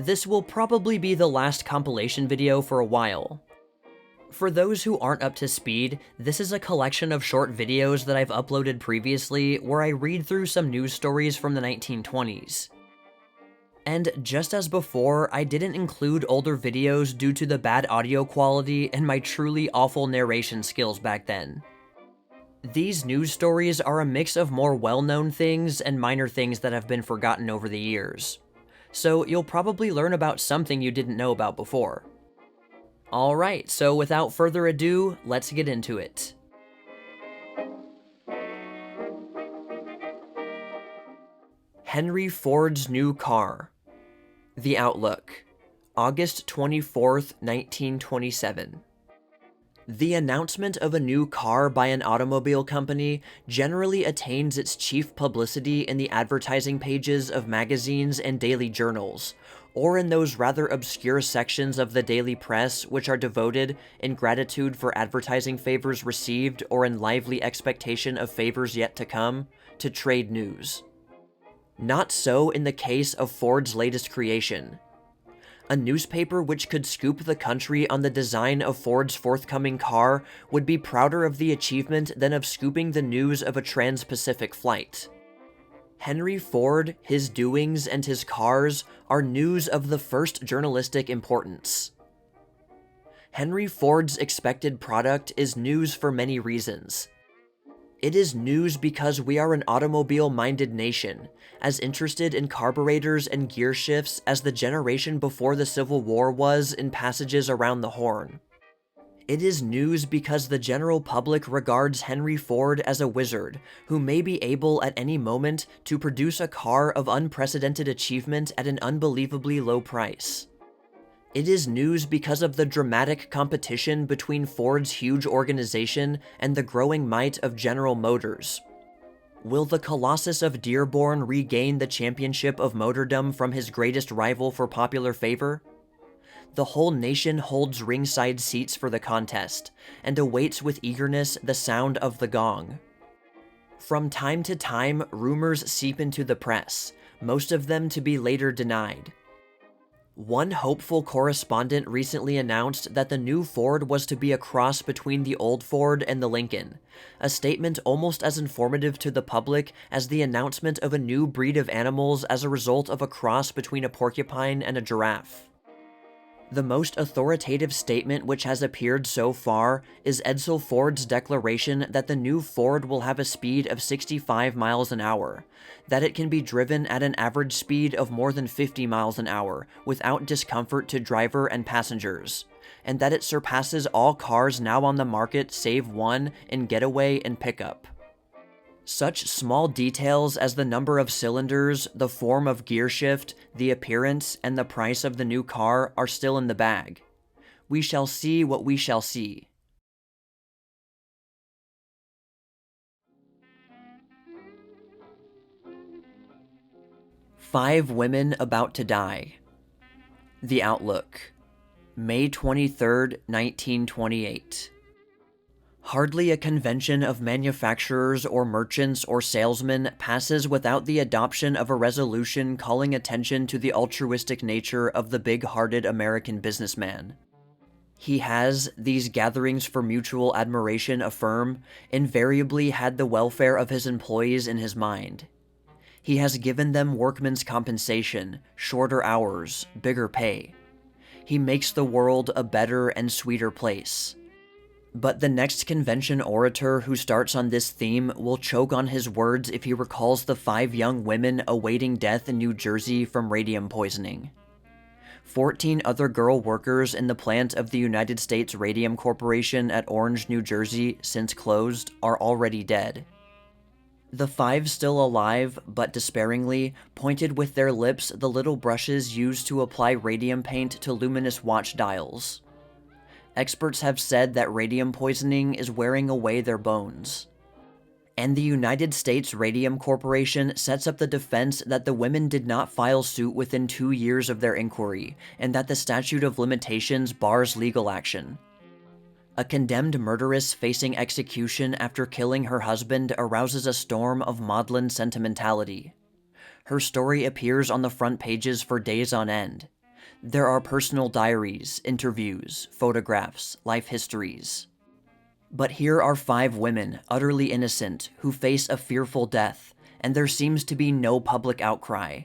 This will probably be the last compilation video for a while. For those who aren't up to speed, this is a collection of short videos that I've uploaded previously where I read through some news stories from the 1920s. And just as before, I didn't include older videos due to the bad audio quality and my truly awful narration skills back then. These news stories are a mix of more well-known things and minor things that have been forgotten over the years. So you'll probably learn about something you didn't know about before. Alright, so without further ado, let's get into it. Henry Ford's new car. The Outlook, August 24th, 1927. The announcement of a new car by an automobile company generally attains its chief publicity in the advertising pages of magazines and daily journals, or in those rather obscure sections of the daily press which are devoted, in gratitude for advertising favors received or in lively expectation of favors yet to come, to trade news. Not so in the case of Ford's latest creation. A newspaper which could scoop the country on the design of Ford's forthcoming car would be prouder of the achievement than of scooping the news of a trans-Pacific flight. Henry Ford, his doings, and his cars are news of the first journalistic importance. Henry Ford's expected product is news for many reasons. It is news because we are an automobile-minded nation, as interested in carburetors and gear shifts as the generation before the Civil War was in passages around the Horn. It is news because the general public regards Henry Ford as a wizard who may be able at any moment to produce a car of unprecedented achievement at an unbelievably low price. It is news because of the dramatic competition between Ford's huge organization and the growing might of General Motors. Will the Colossus of Dearborn regain the championship of motordom from his greatest rival for popular favor? The whole nation holds ringside seats for the contest, and awaits with eagerness the sound of the gong. From time to time, rumors seep into the press, most of them to be later denied. One hopeful correspondent recently announced that the new Ford was to be a cross between the old Ford and the Lincoln, a statement almost as informative to the public as the announcement of a new breed of animals as a result of a cross between a porcupine and a giraffe. The most authoritative statement which has appeared so far is Edsel Ford's declaration that the new Ford will have a speed of 65 miles an hour, that it can be driven at an average speed of more than 50 miles an hour without discomfort to driver and passengers, and that it surpasses all cars now on the market save one in getaway and pickup. Such small details as the number of cylinders, the form of gear shift, the appearance, and the price of the new car are still in the bag. We shall see what we shall see. Five Women About to Die. The Outlook, May 23rd, 1928. Hardly a convention of manufacturers or merchants or salesmen passes without the adoption of a resolution calling attention to the altruistic nature of the big-hearted American businessman. He has, these gatherings for mutual admiration affirm, invariably had the welfare of his employees in his mind. He has given them workman's compensation, shorter hours, bigger pay. He makes the world a better and sweeter place. But the next convention orator who starts on this theme will choke on his words if he recalls the 5 young women awaiting death in New Jersey from radium poisoning. 14 other girl workers in the plant of the United States Radium Corporation at Orange, New Jersey, since closed, are already dead. The 5 still alive, but despairingly, pointed with their lips the little brushes used to apply radium paint to luminous watch dials. Experts have said that radium poisoning is wearing away their bones. And the United States Radium Corporation sets up the defense that the women did not file suit within 2 years of their inquiry, and that the statute of limitations bars legal action. A condemned murderess facing execution after killing her husband arouses a storm of maudlin sentimentality. Her story appears on the front pages for days on end. There are personal diaries, interviews, photographs, life histories. But here are 5 women, utterly innocent, who face a fearful death, and there seems to be no public outcry.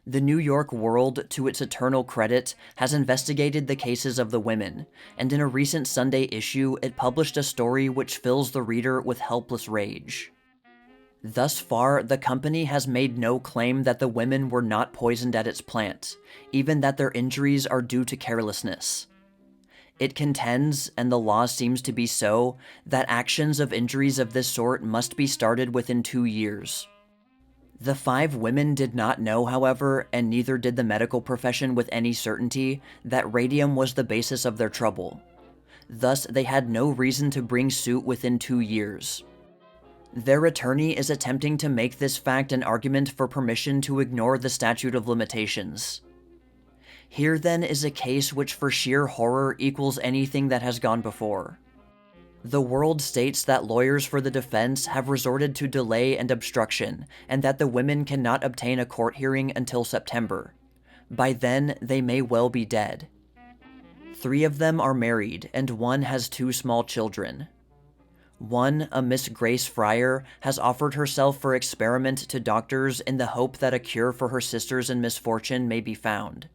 The New York World, to its eternal credit, has investigated the cases of the women, and in a recent Sunday issue, it published a story which fills the reader with helpless rage. Thus far, the company has made no claim that the women were not poisoned at its plant, even that their injuries are due to carelessness. It contends, and the law seems to be so, that actions of injuries of this sort must be started within 2 years. The 5 women did not know, however, and neither did the medical profession with any certainty, that radium was the basis of their trouble. Thus, they had no reason to bring suit within 2 years. Their attorney is attempting to make this fact an argument for permission to ignore the statute of limitations. Here then is a case which for sheer horror equals anything that has gone before. The World states that lawyers for the defense have resorted to delay and obstruction, and that the women cannot obtain a court hearing until September. By then, they may well be dead. 3 of them are married, and 1 has 2 small children. 1, a Miss Grace Fryer, has offered herself for experiment to doctors in the hope that a cure for her sisters in misfortune may be found.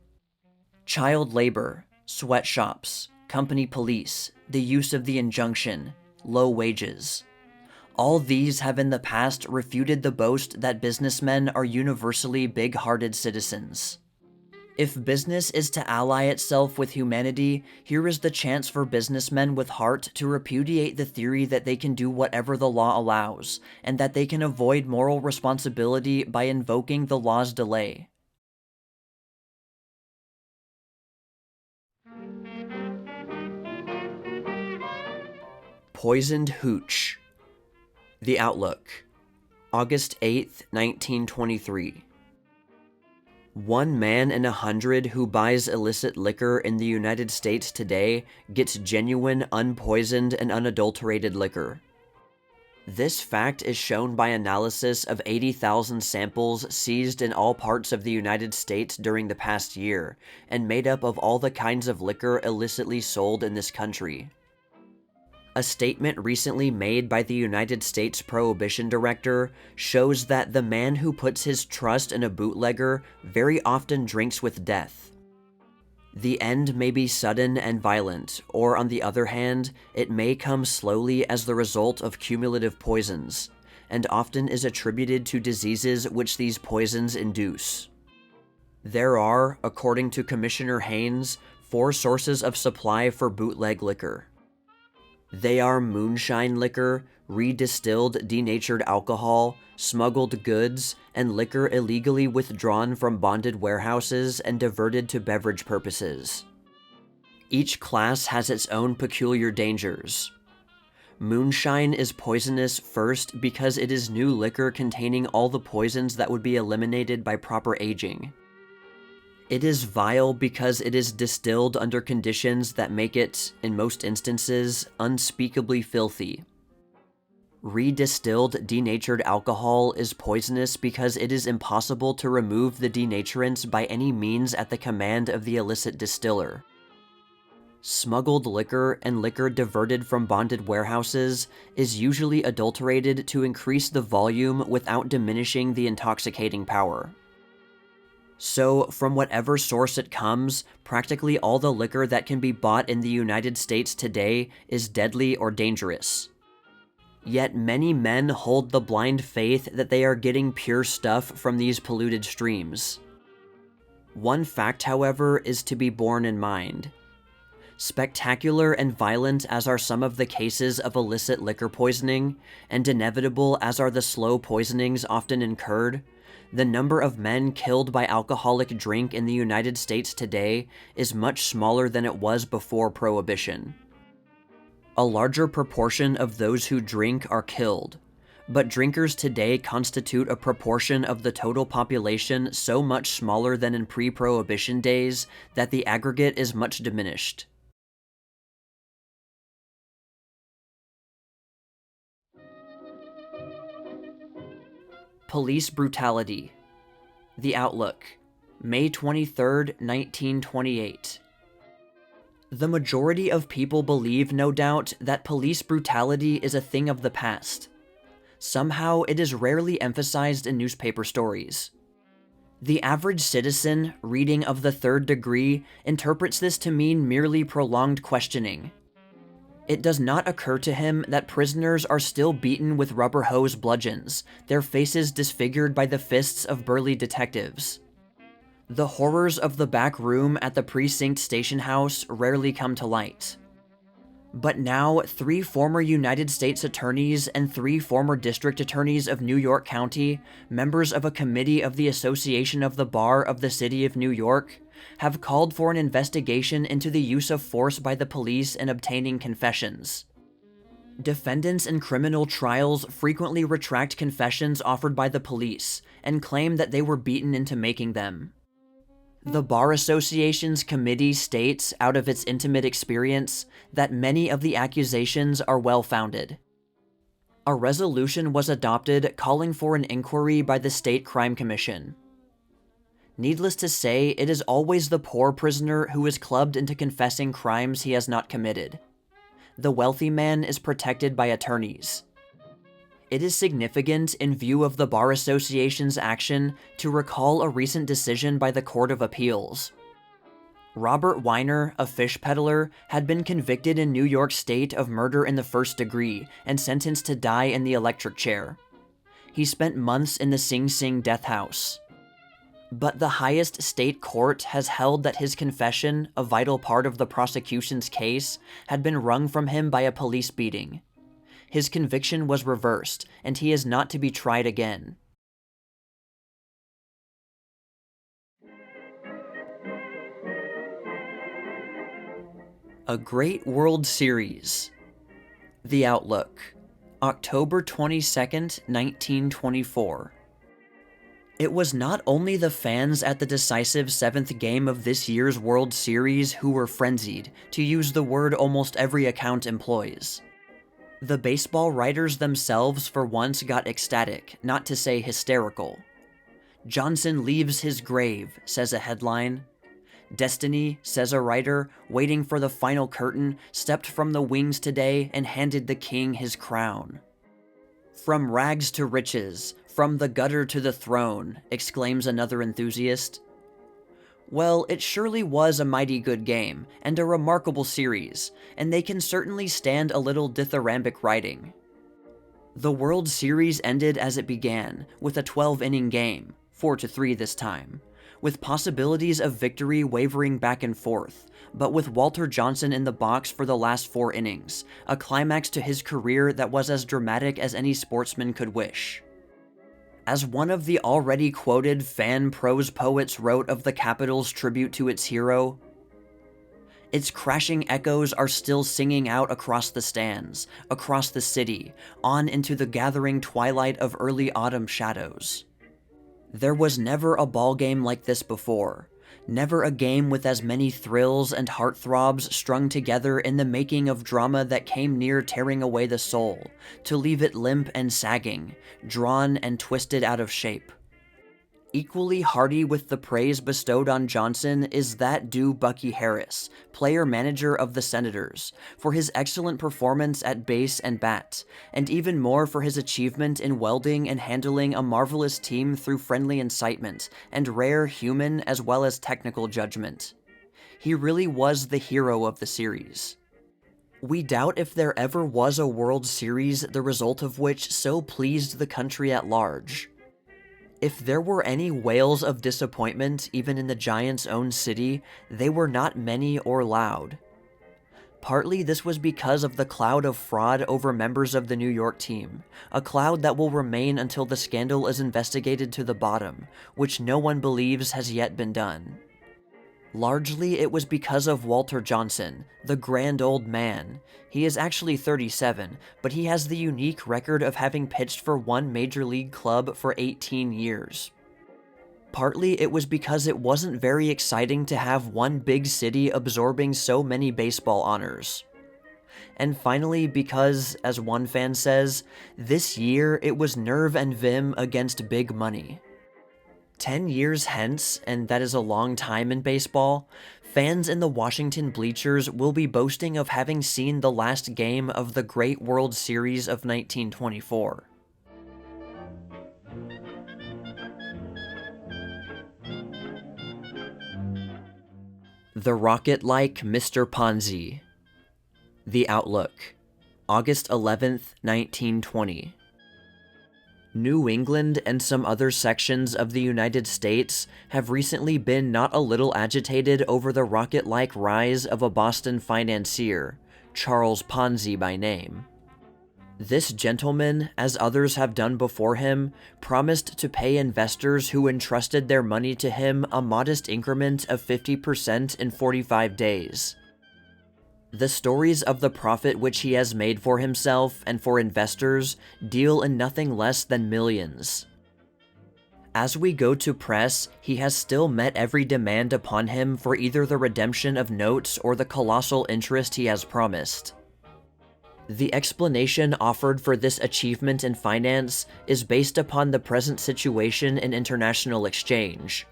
Child labor, sweatshops, company police, the use of the injunction, low wages. All these have in the past refuted the boast that businessmen are universally big-hearted citizens. If business is to ally itself with humanity, here is the chance for businessmen with heart to repudiate the theory that they can do whatever the law allows, and that they can avoid moral responsibility by invoking the law's delay. Poisoned Hooch. The Outlook, August 8th, 1923. 1 man in 100 who buys illicit liquor in the United States today gets genuine, unpoisoned, and unadulterated liquor. This fact is shown by analysis of 80,000 samples seized in all parts of the United States during the past year, and made up of all the kinds of liquor illicitly sold in this country. A statement recently made by the United States Prohibition Director shows that the man who puts his trust in a bootlegger very often drinks with death. The end may be sudden and violent, or on the other hand, it may come slowly as the result of cumulative poisons, and often is attributed to diseases which these poisons induce. There are, according to Commissioner Haynes, 4 sources of supply for bootleg liquor. They are moonshine liquor, redistilled denatured alcohol, smuggled goods, and liquor illegally withdrawn from bonded warehouses and diverted to beverage purposes. Each class has its own peculiar dangers. Moonshine is poisonous first because it is new liquor containing all the poisons that would be eliminated by proper aging. It is vile because it is distilled under conditions that make it, in most instances, unspeakably filthy. Redistilled denatured alcohol is poisonous because it is impossible to remove the denaturants by any means at the command of the illicit distiller. Smuggled liquor and liquor diverted from bonded warehouses is usually adulterated to increase the volume without diminishing the intoxicating power. So, from whatever source it comes, practically all the liquor that can be bought in the United States today is deadly or dangerous. Yet many men hold the blind faith that they are getting pure stuff from these polluted streams. One fact, however, is to be borne in mind. Spectacular and violent as are some of the cases of illicit liquor poisoning, and inevitable as are the slow poisonings often incurred, the number of men killed by alcoholic drink in the United States today is much smaller than it was before Prohibition. A larger proportion of those who drink are killed, but drinkers today constitute a proportion of the total population so much smaller than in pre-Prohibition days that the aggregate is much diminished. Police brutality. The Outlook, May 23, 1928. The majority of people believe, no doubt, that police brutality is a thing of the past. Somehow, it is rarely emphasized in newspaper stories. The average citizen, reading of the third degree, interprets this to mean merely prolonged questioning. It does not occur to him that prisoners are still beaten with rubber hose bludgeons, their faces disfigured by the fists of burly detectives. The horrors of the back room at the precinct station house rarely come to light. But now, 3 former United States attorneys and 3 former district attorneys of New York County, members of a committee of the Association of the Bar of the City of New York, have called for an investigation into the use of force by the police in obtaining confessions. Defendants in criminal trials frequently retract confessions offered by the police and claim that they were beaten into making them. The Bar Association's committee states, out of its intimate experience, that many of the accusations are well-founded. A resolution was adopted calling for an inquiry by the State Crime Commission. Needless to say, it is always the poor prisoner who is clubbed into confessing crimes he has not committed. The wealthy man is protected by attorneys. It is significant, in view of the Bar Association's action, to recall a recent decision by the Court of Appeals. Robert Weiner, a fish peddler, had been convicted in New York State of murder in the first degree and sentenced to die in the electric chair. He spent months in the Sing Sing death house. But the highest state court has held that his confession, a vital part of the prosecution's case, had been wrung from him by a police beating. His conviction was reversed, and he is not to be tried again. A Great World Series. The Outlook, October 22nd, 1924. It was not only the fans at the decisive 7th game of this year's World Series who were frenzied, to use the word almost every account employs. The baseball writers themselves for once got ecstatic, not to say hysterical. "Johnson leaves his grave," says a headline. "Destiny," says a writer, waiting for the final curtain, stepped from the wings today and handed the king his crown. "From rags to riches, from the gutter to the throne," exclaims another enthusiast. Well, it surely was a mighty good game, and a remarkable series, and they can certainly stand a little dithyrambic writing. The World Series ended as it began, with a 12-inning game, 4-3 this time, with possibilities of victory wavering back and forth, but with Walter Johnson in the box for the last 4 innings, a climax to his career that was as dramatic as any sportsman could wish. As one of the already quoted fan prose poets wrote of the Capitol's tribute to its hero, "Its crashing echoes are still singing out across the stands, across the city, on into the gathering twilight of early autumn shadows. There was never a ball game like this before, never a game with as many thrills and heartthrobs strung together in the making of drama that came near tearing away the soul, to leave it limp and sagging, drawn and twisted out of shape." Equally hearty with the praise bestowed on Johnson is that due Bucky Harris, player-manager of the Senators, for his excellent performance at base and bat, and even more for his achievement in welding and handling a marvelous team through friendly incitement and rare human as well as technical judgment. He really was the hero of the series. We doubt if there ever was a World Series the result of which so pleased the country at large. If there were any wails of disappointment even in the Giants' own city, they were not many or loud. Partly this was because of the cloud of fraud over members of the New York team, a cloud that will remain until the scandal is investigated to the bottom, which no one believes has yet been done. Largely it was because of Walter Johnson, the grand old man. He is actually 37, but he has the unique record of having pitched for one major league club for 18 years. Partly it was because it wasn't very exciting to have one big city absorbing so many baseball honors. And finally because, as one fan says, this year it was nerve and vim against big money. 10 years hence, and that is a long time in baseball, fans in the Washington bleachers will be boasting of having seen the last game of the Great World Series of 1924. The Rocket-like Mr. Ponzi. The Outlook, August 11th, 1920. New England and some other sections of the United States have recently been not a little agitated over the rocket-like rise of a Boston financier, Charles Ponzi by name. This gentleman, as others have done before him, promised to pay investors who entrusted their money to him a modest increment of 50% in 45 days. The stories of the profit which he has made for himself and for investors deal in nothing less than millions. As we go to press, he has still met every demand upon him for either the redemption of notes or the colossal interest he has promised. The explanation offered for this achievement in finance is based upon the present situation in international exchange.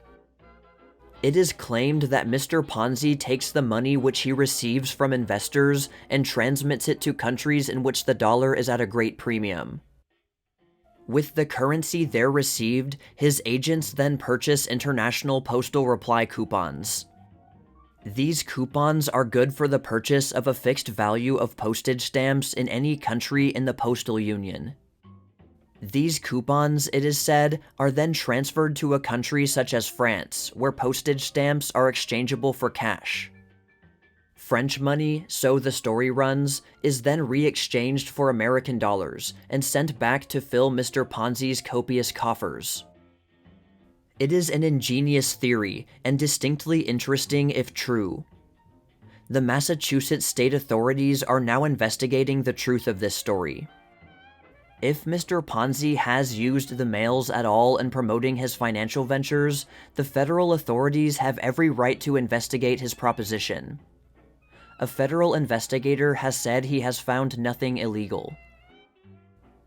It is claimed that Mr. Ponzi takes the money which he receives from investors and transmits it to countries in which the dollar is at a great premium. With the currency there received, his agents then purchase international postal reply coupons. These coupons are good for the purchase of a fixed value of postage stamps in any country in the postal union. These coupons, it is said, are then transferred to a country such as France, where postage stamps are exchangeable for cash. French money, so the story runs, is then re-exchanged for American dollars and sent back to fill Mr. Ponzi's copious coffers. It is an ingenious theory, and distinctly interesting if true. The Massachusetts state authorities are now investigating the truth of this story. If Mr. Ponzi has used the mails at all in promoting his financial ventures, the federal authorities have every right to investigate his proposition. A federal investigator has said he has found nothing illegal.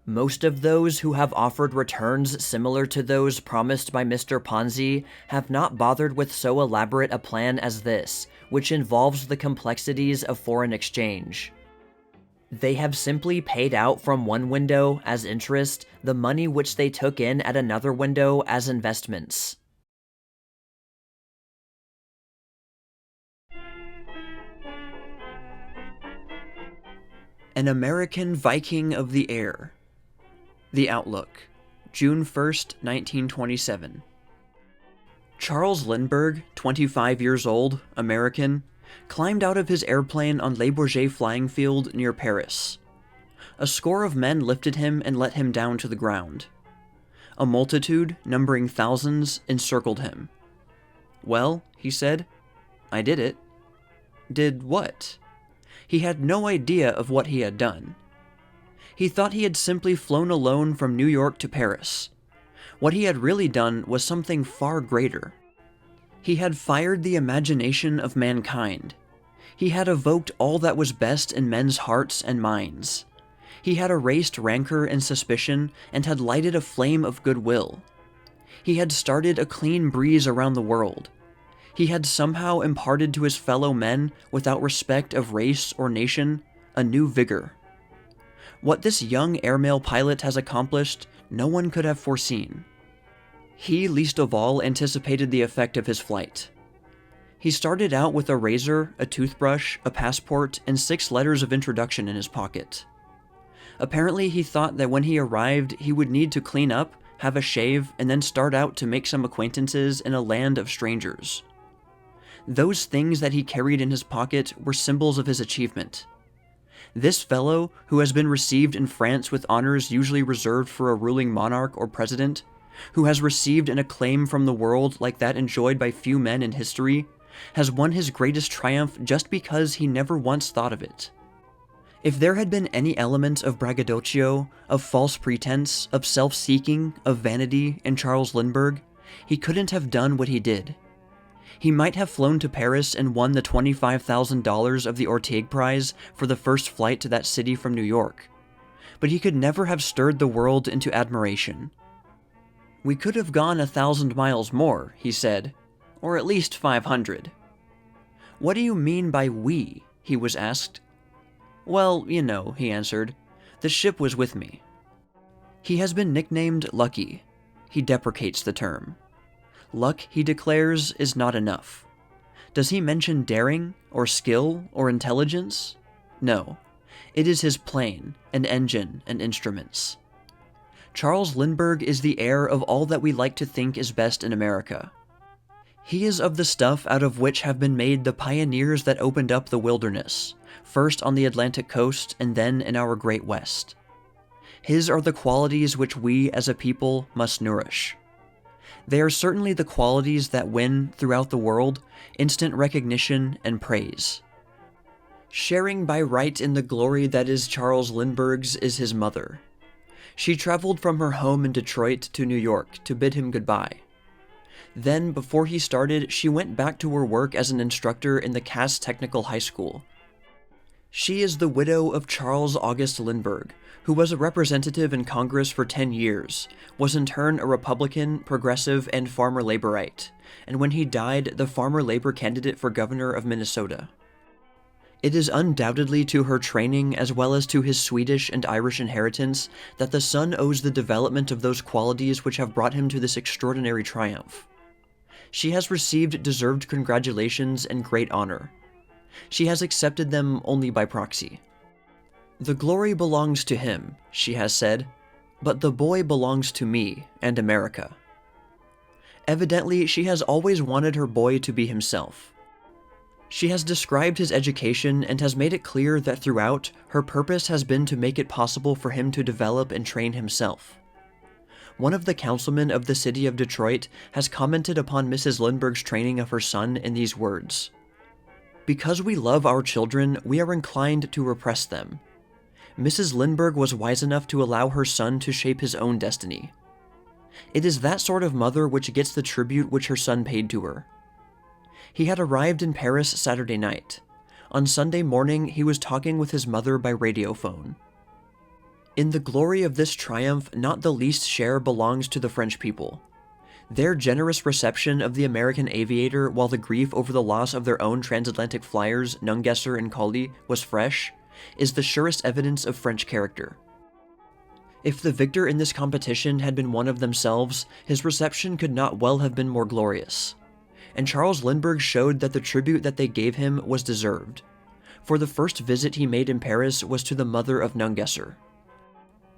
Most of those who have offered returns similar to those promised by Mr. Ponzi have not bothered with so elaborate a plan as this, which involves the complexities of foreign exchange. They have simply paid out from one window as interest the money which they took in at another window as investments. An American Viking of the Air. The Outlook, June 1st, 1927. Charles Lindbergh, 25 years old, American, climbed out of his airplane on Le Bourget flying field near Paris. A score of men lifted him and let him down to the ground. A multitude, numbering thousands, encircled him. "Well," he said, "I did it." Did what? He had no idea of what he had done. He thought he had simply flown alone from New York to Paris. What he had really done was something far greater. He had fired the imagination of mankind. He had evoked all that was best in men's hearts and minds. He had erased rancor and suspicion and had lighted a flame of goodwill. He had started a clean breeze around the world. He had somehow imparted to his fellow men, without respect of race or nation, a new vigor. What this young airmail pilot has accomplished, no one could have foreseen. He, least of all, anticipated the effect of his flight. He started out with a razor, a toothbrush, a passport, and 6 letters of introduction in his pocket. Apparently, he thought that when he arrived, he would need to clean up, have a shave, and then start out to make some acquaintances in a land of strangers. Those things that he carried in his pocket were symbols of his achievement. This fellow, who has been received in France with honors usually reserved for a ruling monarch or president, who has received an acclaim from the world like that enjoyed by few men in history, has won his greatest triumph just because he never once thought of it. If there had been any element of braggadocio, of false pretense, of self-seeking, of vanity in Charles Lindbergh, he couldn't have done what he did. He might have flown to Paris and won the $25,000 of the Orteig Prize for the first flight to that city from New York, but he could never have stirred the world into admiration. "We could have gone 1,000 miles more," he said, "or at least 500. "What do you mean by we?" he was asked. "Well, you know," he answered, "the ship was with me." He has been nicknamed Lucky. He deprecates the term. Luck, he declares, is not enough. Does he mention daring, or skill, or intelligence? No. It is his plane, and engine, and instruments. Charles Lindbergh is the heir of all that we like to think is best in America. He is of the stuff out of which have been made the pioneers that opened up the wilderness, first on the Atlantic coast and then in our great West. His are the qualities which we, as a people, must nourish. They are certainly the qualities that win, throughout the world, instant recognition and praise. Sharing by right in the glory that is Charles Lindbergh's is his mother. She traveled from her home in Detroit to New York to bid him goodbye. Then, before he started, she went back to her work as an instructor in the Cass Technical High School. She is the widow of Charles August Lindbergh, who was a representative in Congress for 10 years, was in turn a Republican, progressive, and farmer laborite, and when he died, the farmer labor candidate for governor of Minnesota. It is undoubtedly to her training as well as to his Swedish and Irish inheritance that the son owes the development of those qualities which have brought him to this extraordinary triumph. She has received deserved congratulations and great honor. She has accepted them only by proxy. "The glory belongs to him," she has said, "but the boy belongs to me and America." Evidently, she has always wanted her boy to be himself. She has described his education and has made it clear that throughout, her purpose has been to make it possible for him to develop and train himself. One of the councilmen of the city of Detroit has commented upon Mrs. Lindbergh's training of her son in these words: "Because we love our children, we are inclined to repress them. Mrs. Lindbergh was wise enough to allow her son to shape his own destiny. It is that sort of mother which gets the tribute which her son paid to her." He had arrived in Paris Saturday night. On Sunday morning, he was talking with his mother by radiophone. In the glory of this triumph, not the least share belongs to the French people. Their generous reception of the American aviator while the grief over the loss of their own transatlantic flyers, Nungesser and Colley, was fresh, is the surest evidence of French character. If the victor in this competition had been one of themselves, his reception could not well have been more glorious. And Charles Lindbergh showed that the tribute that they gave him was deserved, for the first visit he made in Paris was to the mother of Nungesser.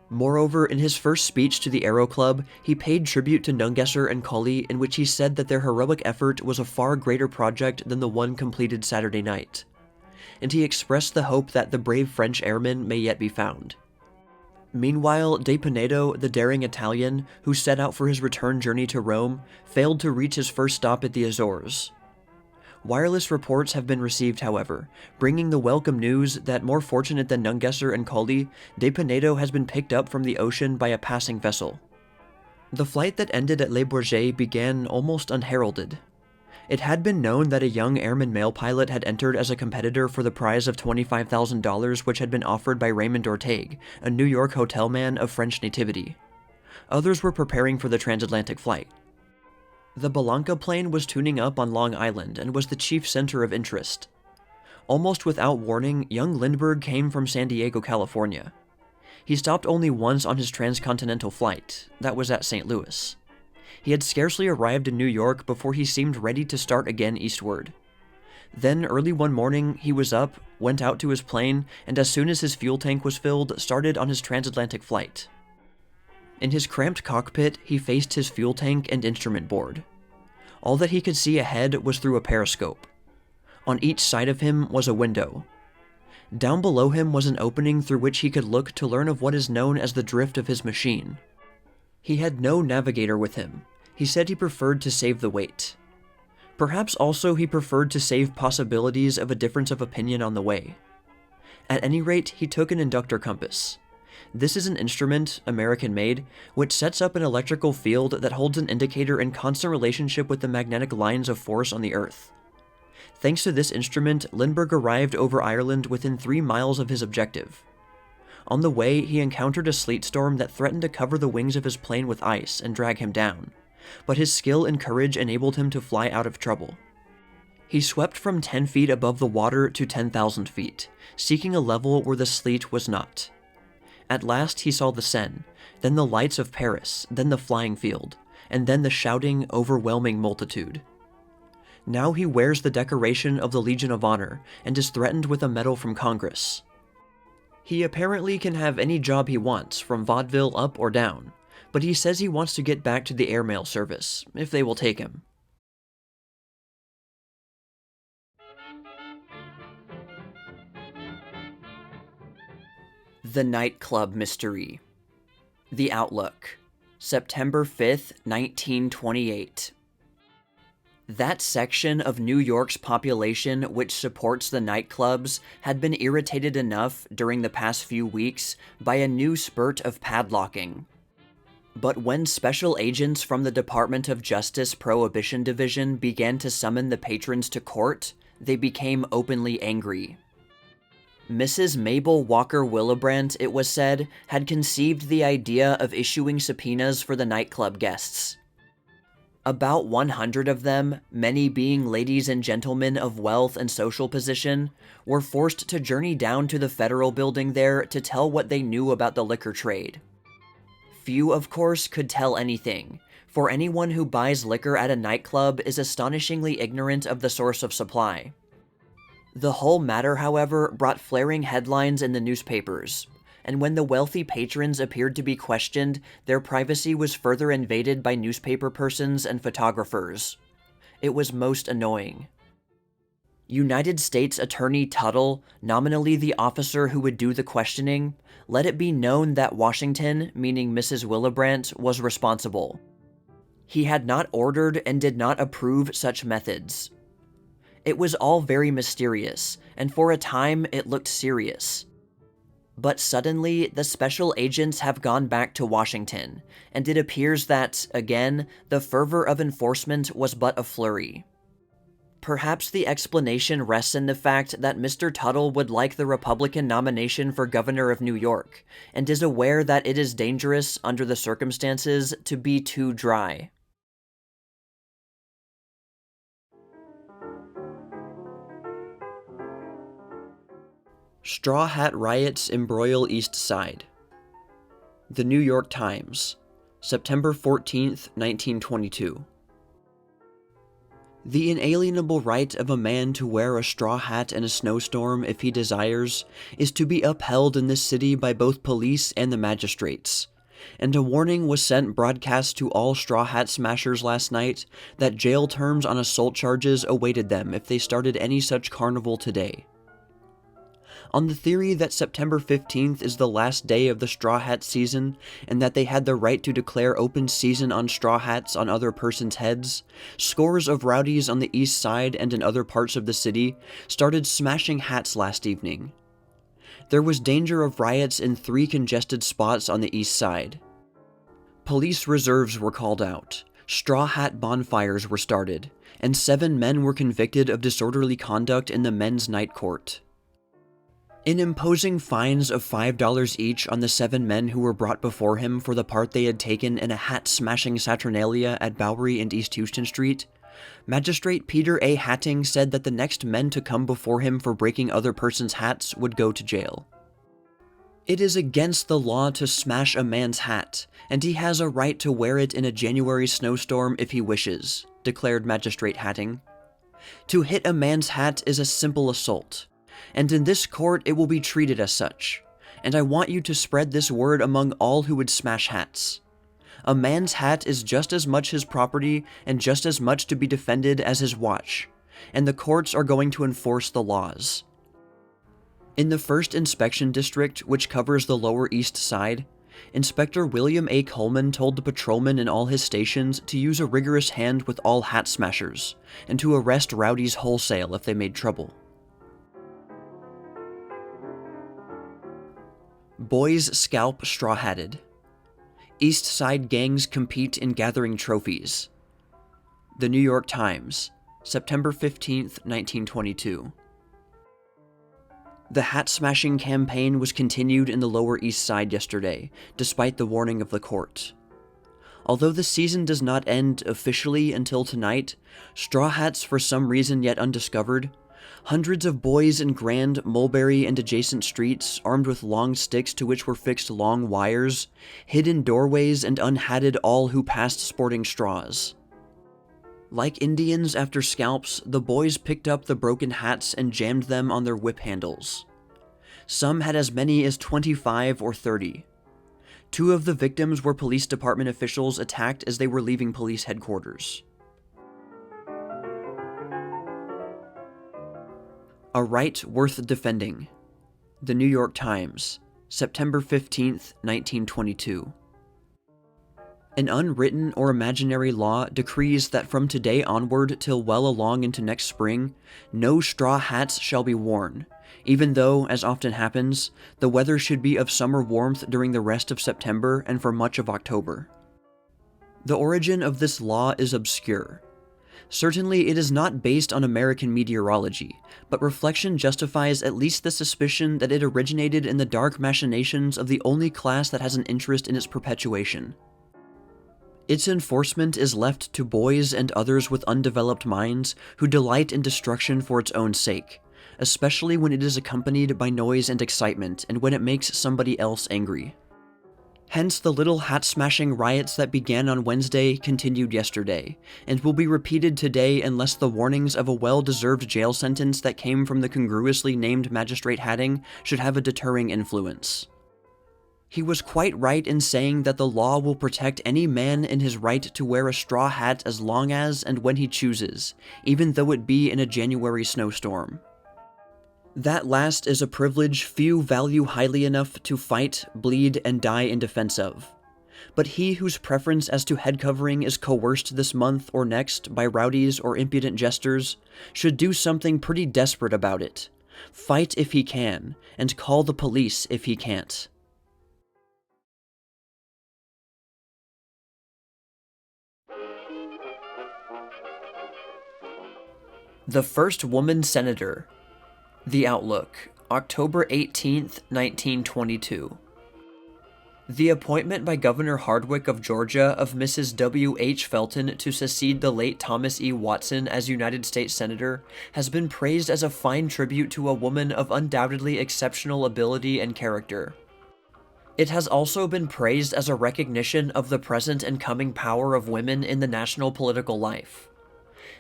Moreover, in his first speech to the Aero Club, he paid tribute to Nungesser and Colley, in which he said that their heroic effort was a far greater project than the one completed Saturday night, and he expressed the hope that the brave French airmen may yet be found. Meanwhile, De Pinedo, the daring Italian, who set out for his return journey to Rome, failed to reach his first stop at the Azores. Wireless reports have been received, however, bringing the welcome news that, more fortunate than Nungesser and Colley, De Pinedo has been picked up from the ocean by a passing vessel. The flight that ended at Le Bourget began almost unheralded. It had been known that a young airman male pilot had entered as a competitor for the prize of $25,000 which had been offered by Raymond Orteig, a New York hotel man of French nativity. Others were preparing for the transatlantic flight. The Belanca plane was tuning up on Long Island and was the chief center of interest. Almost without warning, young Lindbergh came from San Diego, California. He stopped only once on his transcontinental flight. That was at St. Louis. He had scarcely arrived in New York before he seemed ready to start again eastward. Then, early one morning, he was up, went out to his plane, and as soon as his fuel tank was filled, started on his transatlantic flight. In his cramped cockpit, he faced his fuel tank and instrument board. All that he could see ahead was through a periscope. On each side of him was a window. Down below him was an opening through which he could look to learn of what is known as the drift of his machine. He had no navigator with him. He said he preferred to save the weight. Perhaps also he preferred to save possibilities of a difference of opinion on the way. At any rate, he took an inductor compass. This is an instrument, American-made, which sets up an electrical field that holds an indicator in constant relationship with the magnetic lines of force on the Earth. Thanks to this instrument, Lindbergh arrived over Ireland within 3 miles of his objective. On the way, he encountered a sleet storm that threatened to cover the wings of his plane with ice and drag him down, but his skill and courage enabled him to fly out of trouble. He swept from 10 feet above the water to 10,000 feet, seeking a level where the sleet was not. At last he saw the Seine, then the lights of Paris, then the flying field, and then the shouting, overwhelming multitude. Now he wears the decoration of the Legion of Honor and is threatened with a medal from Congress. He apparently can have any job he wants, from vaudeville up or down, but he says he wants to get back to the airmail service, if they will take him. The Nightclub Mystery. The Outlook, September 5th, 1928. That section of New York's population which supports the nightclubs had been irritated enough during the past few weeks by a new spurt of padlocking. But when special agents from the Department of Justice Prohibition Division began to summon the patrons to court, they became openly angry. Mrs. Mabel Walker Willebrandt, it was said, had conceived the idea of issuing subpoenas for the nightclub guests. About 100 of them, many being ladies and gentlemen of wealth and social position, were forced to journey down to the federal building there to tell what they knew about the liquor trade. Few, of course, could tell anything, for anyone who buys liquor at a nightclub is astonishingly ignorant of the source of supply. The whole matter, however, brought flaring headlines in the newspapers, and when the wealthy patrons appeared to be questioned, their privacy was further invaded by newspaper persons and photographers. It was most annoying. United States Attorney Tuttle, nominally the officer who would do the questioning, let it be known that Washington, meaning Mrs. Willebrandt, was responsible. He had not ordered and did not approve such methods. It was all very mysterious, and for a time it looked serious. But suddenly, the special agents have gone back to Washington, and it appears that, again, the fervor of enforcement was but a flurry. Perhaps the explanation rests in the fact that Mr. Tuttle would like the Republican nomination for governor of New York, and is aware that it is dangerous, under the circumstances, to be too dry. Straw Hat Riots Embroil East Side. The New York Times, September 14th, 1922. The inalienable right of a man to wear a straw hat in a snowstorm if he desires is to be upheld in this city by both police and the magistrates, and a warning was sent broadcast to all straw hat smashers last night that jail terms on assault charges awaited them if they started any such carnival today. On the theory that September 15th is the last day of the straw hat season, and that they had the right to declare open season on straw hats on other persons' heads, scores of rowdies on the east side and in other parts of the city started smashing hats last evening. There was danger of riots in 3 congested spots on the east side. Police reserves were called out, straw hat bonfires were started, and 7 men were convicted of disorderly conduct in the men's night court. In imposing fines of $5 each on the 7 men who were brought before him for the part they had taken in a hat-smashing saturnalia at Bowery and East Houston Street, Magistrate Peter A. Hatting said that the next men to come before him for breaking other persons' hats would go to jail. It is against the law to smash a man's hat, and he has a right to wear it in a January snowstorm if he wishes, declared Magistrate Hatting. To hit a man's hat is a simple assault, and in this court it will be treated as such, and I want you to spread this word among all who would smash hats. A man's hat is just as much his property and just as much to be defended as his watch, and the courts are going to enforce the laws. In the 1st Inspection District, which covers the Lower East Side, Inspector William A. Coleman told the patrolmen in all his stations to use a rigorous hand with all hat smashers, and to arrest rowdies wholesale if they made trouble. Boys scalp straw-hatted. East Side gangs compete in gathering trophies. The New York Times, September 15th, 1922. The hat-smashing campaign was continued in the Lower East Side yesterday, despite the warning of the court. Although the season does not end officially until tonight, straw hats for some reason yet undiscovered, hundreds of boys in Grand, Mulberry, and adjacent streets, armed with long sticks to which were fixed long wires, hid in doorways and unhatted all who passed sporting straws. Like Indians after scalps, the boys picked up the broken hats and jammed them on their whip handles. Some had as many as 25 or 30. 2 of the victims were police department officials attacked as they were leaving police headquarters. A right worth defending. The New York Times, September 15, 1922. An unwritten or imaginary law decrees that from today onward till well along into next spring, no straw hats shall be worn, even though, as often happens, the weather should be of summer warmth during the rest of September and for much of October. The origin of this law is obscure. Certainly it is not based on American meteorology, but reflection justifies at least the suspicion that it originated in the dark machinations of the only class that has an interest in its perpetuation. Its enforcement is left to boys and others with undeveloped minds who delight in destruction for its own sake, especially when it is accompanied by noise and excitement and when it makes somebody else angry. Hence, the little hat-smashing riots that began on Wednesday continued yesterday, and will be repeated today unless the warnings of a well-deserved jail sentence that came from the congruously named Magistrate Hatting should have a deterring influence. He was quite right in saying that the law will protect any man in his right to wear a straw hat as long as and when he chooses, even though it be in a January snowstorm. That last is a privilege few value highly enough to fight, bleed, and die in defense of. But he whose preference as to head covering is coerced this month or next by rowdies or impudent jesters should do something pretty desperate about it. Fight if he can, and call the police if he can't. The first woman senator. The Outlook, October 18, 1922. The appointment by Governor Hardwick of Georgia of Mrs. W. H. Felton to succeed the late Thomas E. Watson as United States Senator has been praised as a fine tribute to a woman of undoubtedly exceptional ability and character. It has also been praised as a recognition of the present and coming power of women in the national political life.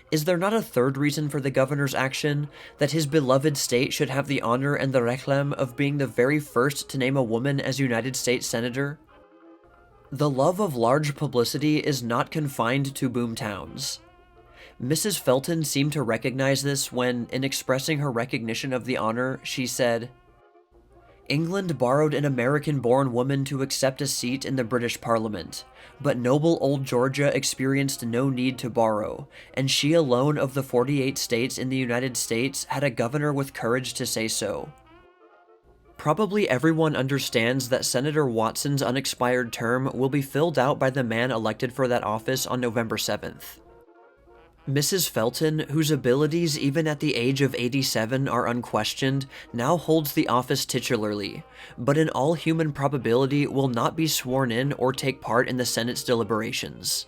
Is there not a third reason for the governor's action, that his beloved state should have the honor and the réclame of being the very first to name a woman as United States Senator? The love of large publicity is not confined to boom towns. Mrs. Felton seemed to recognize this when, in expressing her recognition of the honor, she said, "England borrowed an American-born woman to accept a seat in the British Parliament, but noble old Georgia experienced no need to borrow, and she alone of the 48 states in the United States had a governor with courage to say so." Probably everyone understands that Senator Watson's unexpired term will be filled out by the man elected for that office on November 7th. Mrs. Felton, whose abilities even at the age of 87 are unquestioned, now holds the office titularly, but in all human probability will not be sworn in or take part in the Senate's deliberations.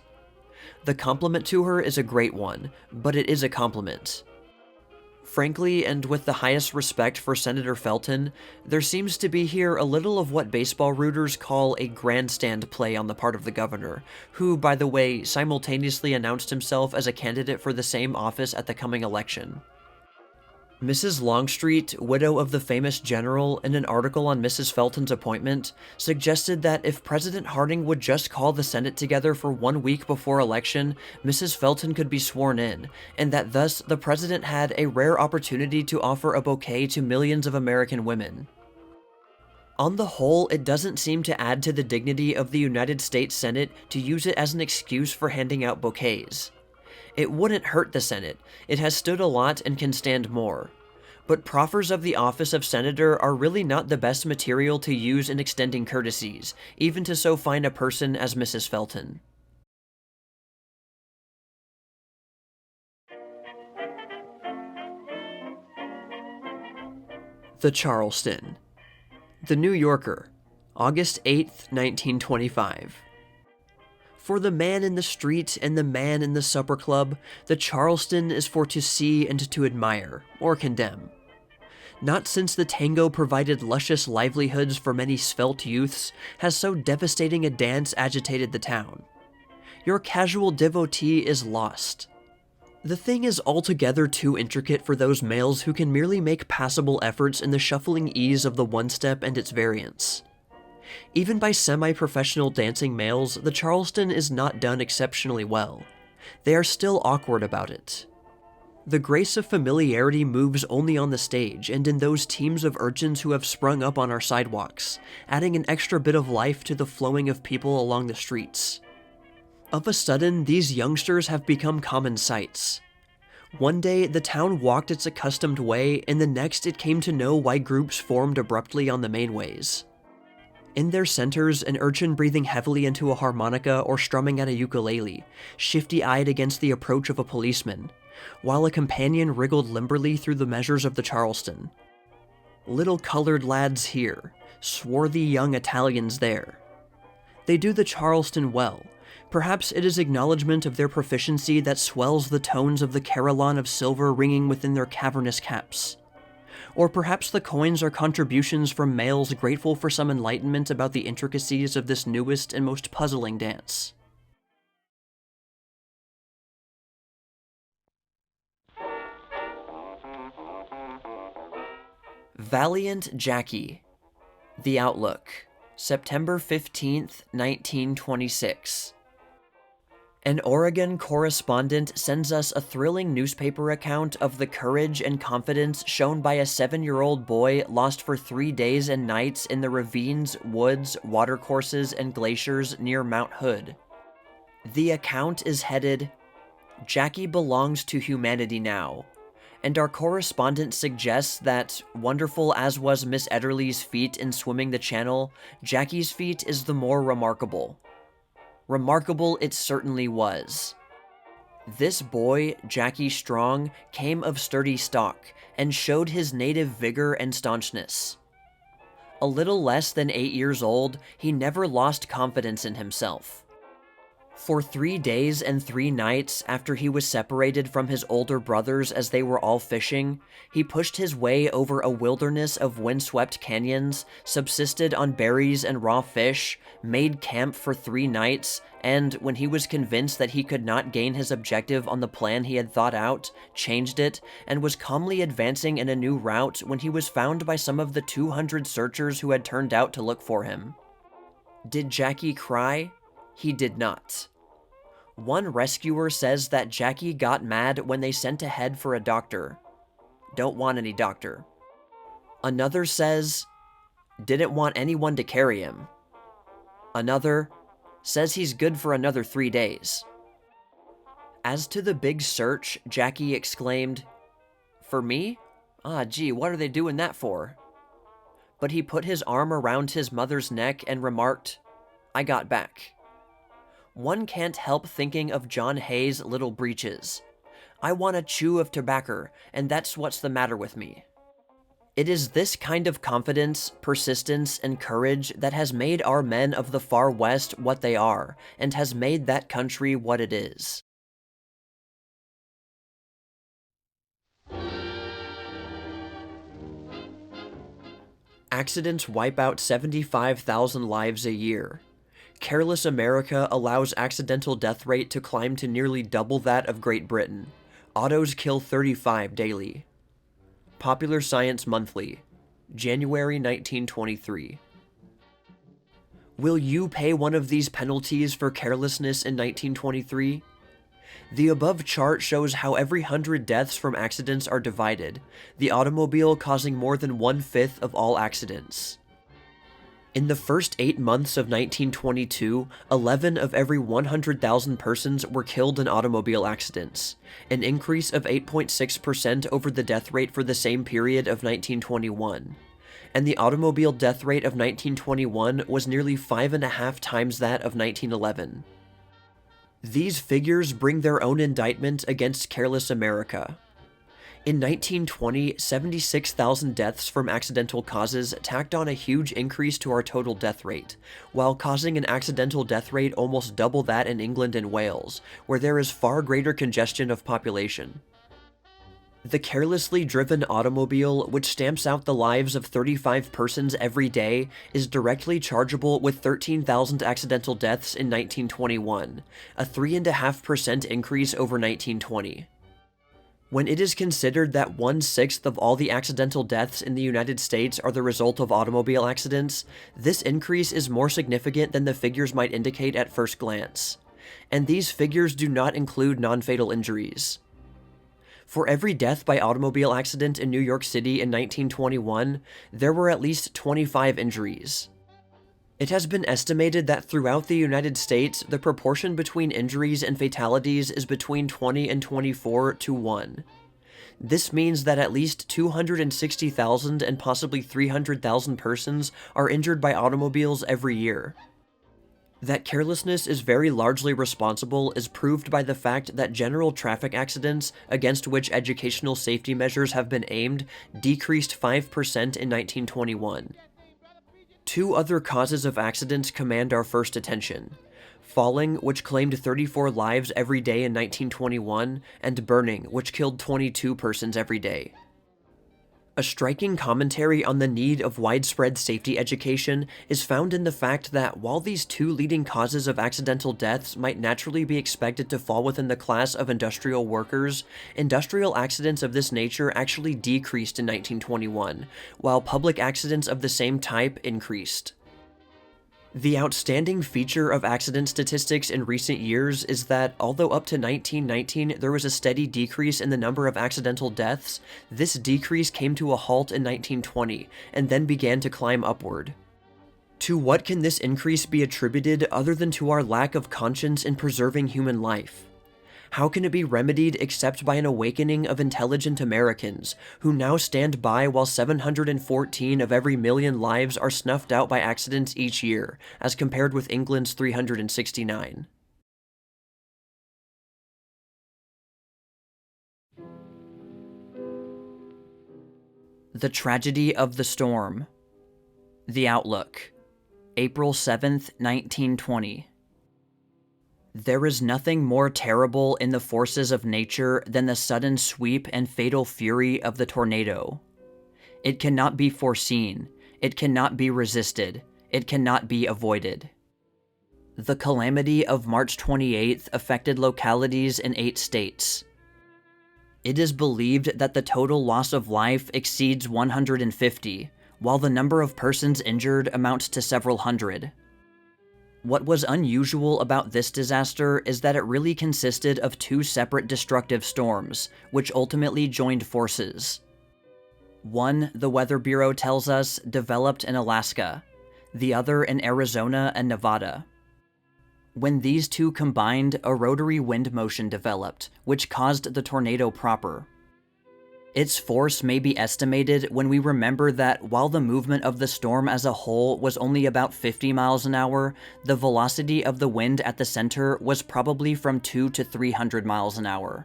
The compliment to her is a great one, but it is a compliment. Frankly, and with the highest respect for Senator Felton, there seems to be here a little of what baseball rooters call a grandstand play on the part of the governor, who, by the way, simultaneously announced himself as a candidate for the same office at the coming election. Mrs. Longstreet, widow of the famous general, in an article on Mrs. Felton's appointment, suggested that if President Harding would just call the Senate together for 1 week before election, Mrs. Felton could be sworn in, and that thus the president had a rare opportunity to offer a bouquet to millions of American women. On the whole, it doesn't seem to add to the dignity of the United States Senate to use it as an excuse for handing out bouquets. It wouldn't hurt the Senate. It has stood a lot and can stand more. But proffers of the office of senator are really not the best material to use in extending courtesies, even to so fine a person as Mrs. Felton. The Charleston. The New Yorker, August 8th, 1925. For the man in the street and the man in the supper club, the Charleston is for to see and to admire, or condemn. Not since the tango provided luscious livelihoods for many svelte youths has so devastating a dance agitated the town. Your casual devotee is lost. The thing is altogether too intricate for those males who can merely make passable efforts in the shuffling ease of the one-step and its variants. Even by semi-professional dancing males, the Charleston is not done exceptionally well. They are still awkward about it. The grace of familiarity moves only on the stage and in those teams of urchins who have sprung up on our sidewalks, adding an extra bit of life to the flowing of people along the streets. Of a sudden, these youngsters have become common sights. One day, the town walked its accustomed way, and the next it came to know why groups formed abruptly on the mainways. In their centers, an urchin breathing heavily into a harmonica or strumming at a ukulele, shifty-eyed against the approach of a policeman, while a companion wriggled limberly through the measures of the Charleston. Little colored lads here, swarthy young Italians there. They do the Charleston well. Perhaps it is acknowledgement of their proficiency that swells the tones of the carillon of silver ringing within their cavernous caps. Or perhaps the coins are contributions from males grateful for some enlightenment about the intricacies of this newest and most puzzling dance. Valiant Jackie. The Outlook, September 15th, 1926. An Oregon correspondent sends us a thrilling newspaper account of the courage and confidence shown by a 7-year-old boy lost for 3 days and nights in the ravines, woods, watercourses, and glaciers near Mount Hood. The account is headed, "Jackie belongs to humanity now," and our correspondent suggests that, wonderful as was Miss Ederle's feat in swimming the channel, Jackie's feat is the more remarkable. Remarkable it certainly was. This boy, Jackie Strong, came of sturdy stock, and showed his native vigor and staunchness. A little less than 8 years old, he never lost confidence in himself. For 3 days and 3 nights after he was separated from his older brothers as they were all fishing, he pushed his way over a wilderness of windswept canyons, subsisted on berries and raw fish, made camp for 3 nights, and, when he was convinced that he could not gain his objective on the plan he had thought out, changed it, and was calmly advancing in a new route when he was found by some of the 200 searchers who had turned out to look for him. Did Jackie cry? He did not. One rescuer says that Jackie got mad when they sent ahead for a doctor. Don't want any doctor. Another says, didn't want anyone to carry him. Another says he's good for another 3 days. As to the big search, Jackie exclaimed, "For me? Ah, gee, what are they doing that for?" But he put his arm around his mother's neck and remarked, "I got back." One can't help thinking of John Hay's Little Breeches. "I want a chew of tobacco, and that's what's the matter with me." It is this kind of confidence, persistence, and courage that has made our men of the far west what they are, and has made that country what it is. Accidents wipe out 75,000 lives a year. Careless America allows accidental death rate to climb to nearly double that of Great Britain. Autos kill 35 daily. Popular Science Monthly, January 1923. Will you pay one of these penalties for carelessness in 1923? The above chart shows how every 100 deaths from accidents are divided, the automobile causing more than 1/5 of all accidents. In the first 8 months of 1922, 11 of every 100,000 persons were killed in automobile accidents, an increase of 8.6% over the death rate for the same period of 1921. And the automobile death rate of 1921 was nearly 5.5 times that of 1911. These figures bring their own indictment against careless America. In 1920, 76,000 deaths from accidental causes tacked on a huge increase to our total death rate, while causing an accidental death rate almost double that in England and Wales, where there is far greater congestion of population. The carelessly driven automobile, which stamps out the lives of 35 persons every day, is directly chargeable with 13,000 accidental deaths in 1921, a 3.5% increase over 1920. When it is considered that 1/6 of all the accidental deaths in the United States are the result of automobile accidents, this increase is more significant than the figures might indicate at first glance. And these figures do not include non-fatal injuries. For every death by automobile accident in New York City in 1921, there were at least 25 injuries. It has been estimated that throughout the United States, the proportion between injuries and fatalities is between 20 and 24 to 1. This means that at least 260,000 and possibly 300,000 persons are injured by automobiles every year. That carelessness is very largely responsible is proved by the fact that general traffic accidents, against which educational safety measures have been aimed, decreased 5% in 1921. Two other causes of accidents command our first attention: falling, which claimed 34 lives every day in 1921, and burning, which killed 22 persons every day. A striking commentary on the need of widespread safety education is found in the fact that while these two leading causes of accidental deaths might naturally be expected to fall within the class of industrial workers, industrial accidents of this nature actually decreased in 1921, while public accidents of the same type increased. The outstanding feature of accident statistics in recent years is that, although up to 1919 there was a steady decrease in the number of accidental deaths, this decrease came to a halt in 1920, and then began to climb upward. To what can this increase be attributed other than to our lack of conscience in preserving human life? How can it be remedied except by an awakening of intelligent Americans, who now stand by while 714 of every million lives are snuffed out by accidents each year, as compared with England's 369? The Tragedy of the Storm. The Outlook. April 7th, 1920. There is nothing more terrible in the forces of nature than the sudden sweep and fatal fury of the tornado. It cannot be foreseen, it cannot be resisted, it cannot be avoided. The calamity of March 28th affected localities in 8 states. It is believed that the total loss of life exceeds 150, while the number of persons injured amounts to several hundred. What was unusual about this disaster is that it really consisted of 2 separate destructive storms, which ultimately joined forces. One, the Weather Bureau tells us, developed in Alaska, the other in Arizona and Nevada. When these two combined, a rotary wind motion developed, which caused the tornado proper. Its force may be estimated when we remember that while the movement of the storm as a whole was only about 50 miles an hour, the velocity of the wind at the center was probably from 200 to 300 miles an hour.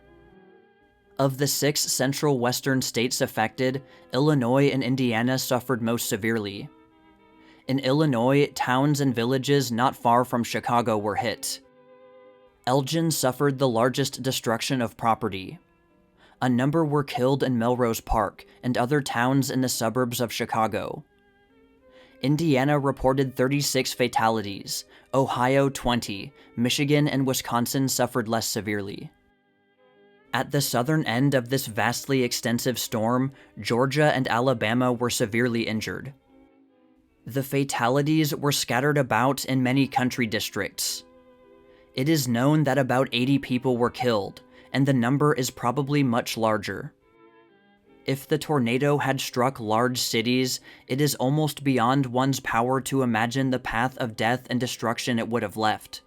Of the 6 central western states affected, Illinois and Indiana suffered most severely. In Illinois, towns and villages not far from Chicago were hit. Elgin suffered the largest destruction of property. A number were killed in Melrose Park and other towns in the suburbs of Chicago. Indiana reported 36 fatalities, Ohio 20, Michigan and Wisconsin suffered less severely. At the southern end of this vastly extensive storm, Georgia and Alabama were severely injured. The fatalities were scattered about in many country districts. It is known that about 80 people were killed, and the number is probably much larger. If the tornado had struck large cities, it is almost beyond one's power to imagine the path of death and destruction it would have left.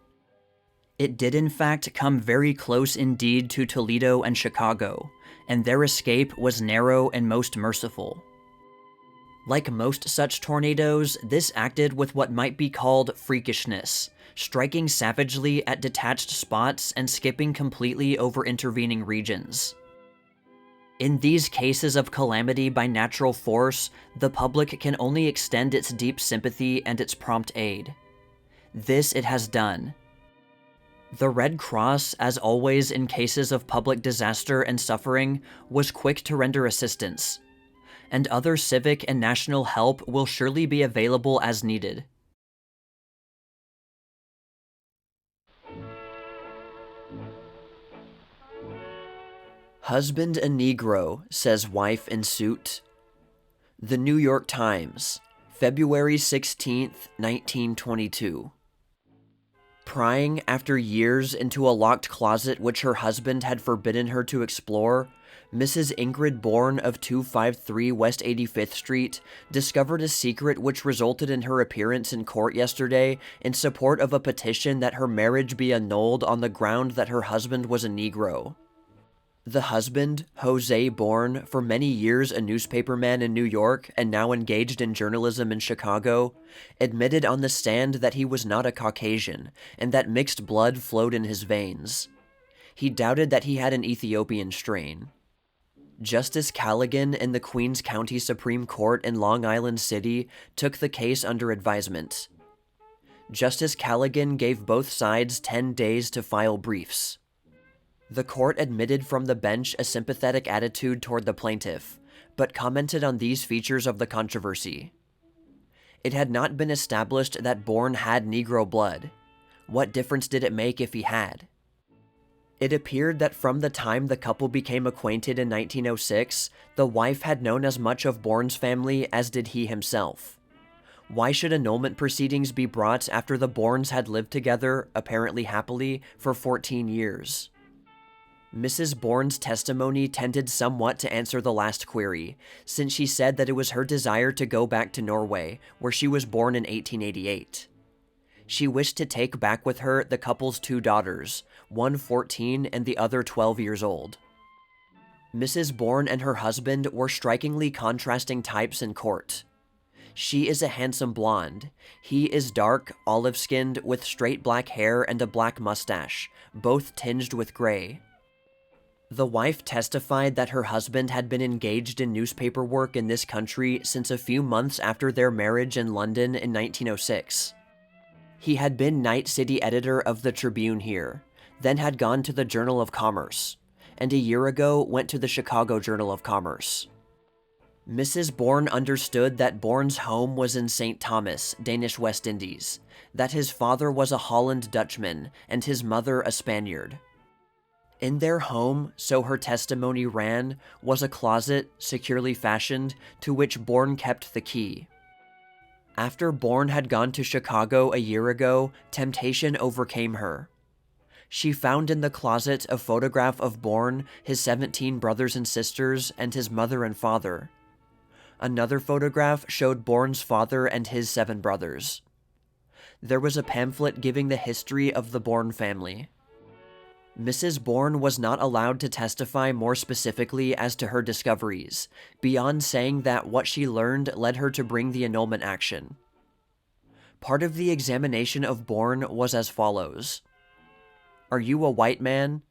It did in fact come very close indeed to Toledo and Chicago, and their escape was narrow and most merciful. Like most such tornadoes, this acted with what might be called freakishness, striking savagely at detached spots and skipping completely over intervening regions. In these cases of calamity by natural force, the public can only extend its deep sympathy and its prompt aid. This it has done. The Red Cross, as always in cases of public disaster and suffering, was quick to render assistance, and other civic and national help will surely be available as needed. Husband a Negro, says wife in suit. The New York Times, February 16, 1922. Prying after years into a locked closet which her husband had forbidden her to explore, Mrs. Ingrid Bourne of 253 West 85th Street discovered a secret which resulted in her appearance in court yesterday in support of a petition that her marriage be annulled on the ground that her husband was a Negro. The husband, Jose Bourne, for many years a newspaperman in New York and now engaged in journalism in Chicago, admitted on the stand that he was not a Caucasian and that mixed blood flowed in his veins. He doubted that he had an Ethiopian strain. Justice Callaghan in the Queens County Supreme Court in Long Island City took the case under advisement. Justice Callaghan gave both sides 10 days to file briefs. The court admitted from the bench a sympathetic attitude toward the plaintiff, but commented on these features of the controversy. It had not been established that Bourne had Negro blood. What difference did it make if he had? It appeared that from the time the couple became acquainted in 1906, the wife had known as much of Bourne's family as did he himself. Why should annulment proceedings be brought after the Bournes had lived together, apparently happily, for 14 years? Mrs. Bourne's testimony tended somewhat to answer the last query, since she said that it was her desire to go back to Norway, where she was born in 1888. She wished to take back with her the couple's 2 daughters, one 14 and the other 12 years old. Mrs. Bourne and her husband were strikingly contrasting types in court. She is a handsome blonde. He is dark, olive-skinned, with straight black hair and a black mustache, both tinged with gray. The wife testified that her husband had been engaged in newspaper work in this country since a few months after their marriage in London in 1906. He had been night city editor of the Tribune here, then had gone to the Journal of Commerce, and a year ago went to the Chicago Journal of Commerce. Mrs. Bourne understood that Bourne's home was in St. Thomas, Danish West Indies, that his father was a Holland Dutchman and his mother a Spaniard. In their home, so her testimony ran, was a closet, securely fashioned, to which Bourne kept the key. After Bourne had gone to Chicago a year ago, temptation overcame her. She found in the closet a photograph of Bourne, his 17 brothers and sisters, and his mother and father. Another photograph showed Bourne's father and his 7 brothers. There was a pamphlet giving the history of the Bourne family. Mrs. Bourne was not allowed to testify more specifically as to her discoveries, beyond saying that what she learned led her to bring the annulment action. Part of the examination of Bourne was as follows. Are you a white man?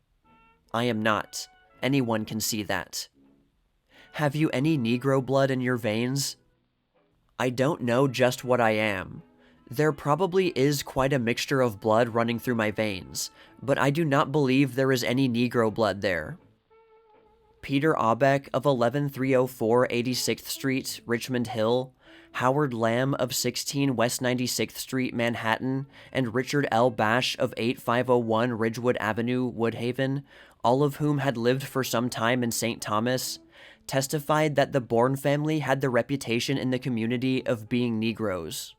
I am not. Anyone can see that. Have you any Negro blood in your veins? I don't know just what I am. There probably is quite a mixture of blood running through my veins, but I do not believe there is any Negro blood there. Peter Aubeck of 11304 86th Street, Richmond Hill, Howard Lamb of 16 West 96th Street, Manhattan, and Richard L. Bash of 8501 Ridgewood Avenue, Woodhaven, all of whom had lived for some time in St. Thomas, testified that the Bourne family had the reputation in the community of being Negroes.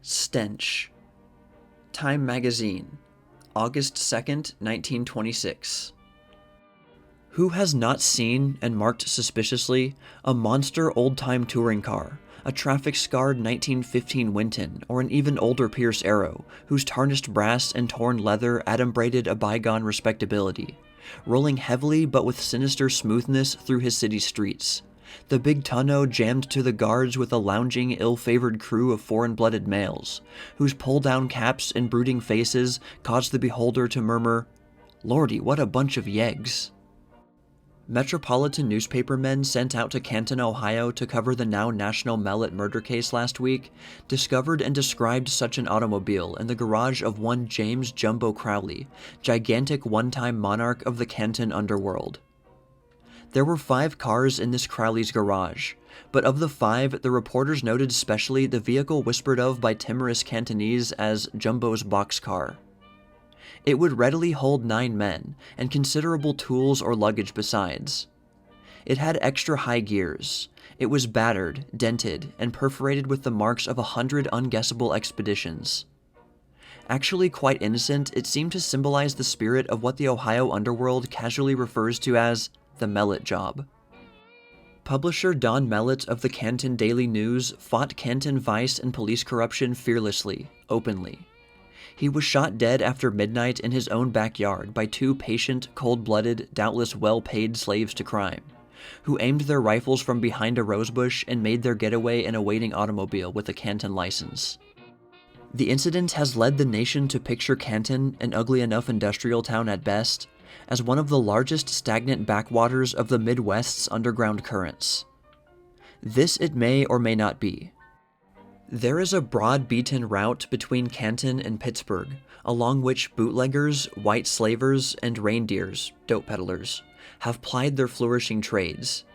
Stench. Time Magazine, August 2nd, 1926. Who has not seen, and marked suspiciously, a monster old-time touring car, a traffic-scarred 1915 Winton, or an even older Pierce Arrow, whose tarnished brass and torn leather adumbrated a bygone respectability, rolling heavily but with sinister smoothness through his city streets, The big tonneau jammed to the guards with a lounging, ill-favored crew of foreign-blooded males, whose pull-down caps and brooding faces caused the beholder to murmur, "Lordy, what a bunch of yeggs." Metropolitan newspapermen sent out to Canton, Ohio to cover the now national Mallet murder case last week discovered and described such an automobile in the garage of one James Jumbo Crowley, gigantic one-time monarch of the Canton underworld. There were 5 cars in this Crowley's garage, but of the 5, the reporters noted especially the vehicle whispered of by timorous Cantonese as Jumbo's boxcar. It would readily hold 9 men, and considerable tools or luggage besides. It had extra high gears. It was battered, dented, and perforated with the marks of 100 unguessable expeditions. Actually quite innocent, it seemed to symbolize the spirit of what the Ohio underworld casually refers to as the Mallet job. Publisher Don Mallet of the Canton Daily News fought Canton vice and police corruption fearlessly, openly. He was shot dead after midnight in his own backyard by 2 patient, cold-blooded, doubtless well-paid slaves to crime, who aimed their rifles from behind a rosebush and made their getaway in a waiting automobile with a Canton license. The incident has led the nation to picture Canton, an ugly enough industrial town at best, as one of the largest stagnant backwaters of the Midwest's underground currents. This it may or may not be. There is a broad beaten route between Canton and Pittsburgh, along which bootleggers, white slavers, and reindeers, dope peddlers, have plied their flourishing trades.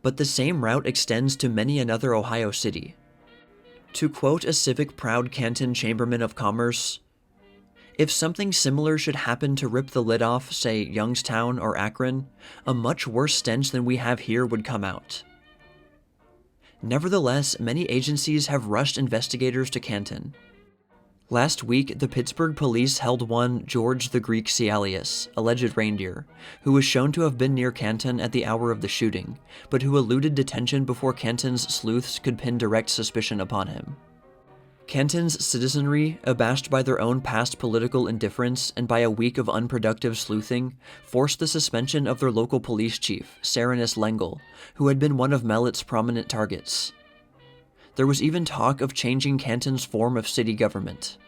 But the same route extends to many another Ohio city. To quote a civic-proud Canton Chamberman of Commerce, "If something similar should happen to rip the lid off, say, Youngstown or Akron, a much worse stench than we have here would come out." Nevertheless, many agencies have rushed investigators to Canton. Last week, the Pittsburgh police held one George the Greek Cialius, alleged reindeer, who was shown to have been near Canton at the hour of the shooting, but who eluded detention before Canton's sleuths could pin direct suspicion upon him. Canton's citizenry, abashed by their own past political indifference and by a week of unproductive sleuthing, forced the suspension of their local police chief, Serenus Lengel, who had been one of Mallet's prominent targets. There was even talk of changing Canton's form of city government.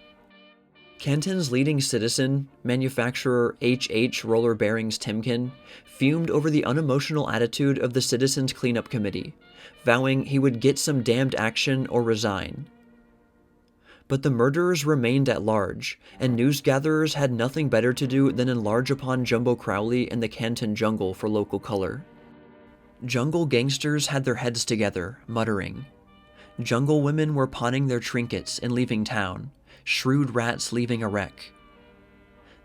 Canton's leading citizen, manufacturer H.H. Roller Bearings Timken, fumed over the unemotional attitude of the Citizens Cleanup Committee, vowing he would get some damned action or resign. But the murderers remained at large, and news-gatherers had nothing better to do than enlarge upon Jumbo Crowley and the Canton jungle for local color. Jungle gangsters had their heads together, muttering. Jungle women were pawning their trinkets and leaving town, shrewd rats leaving a wreck.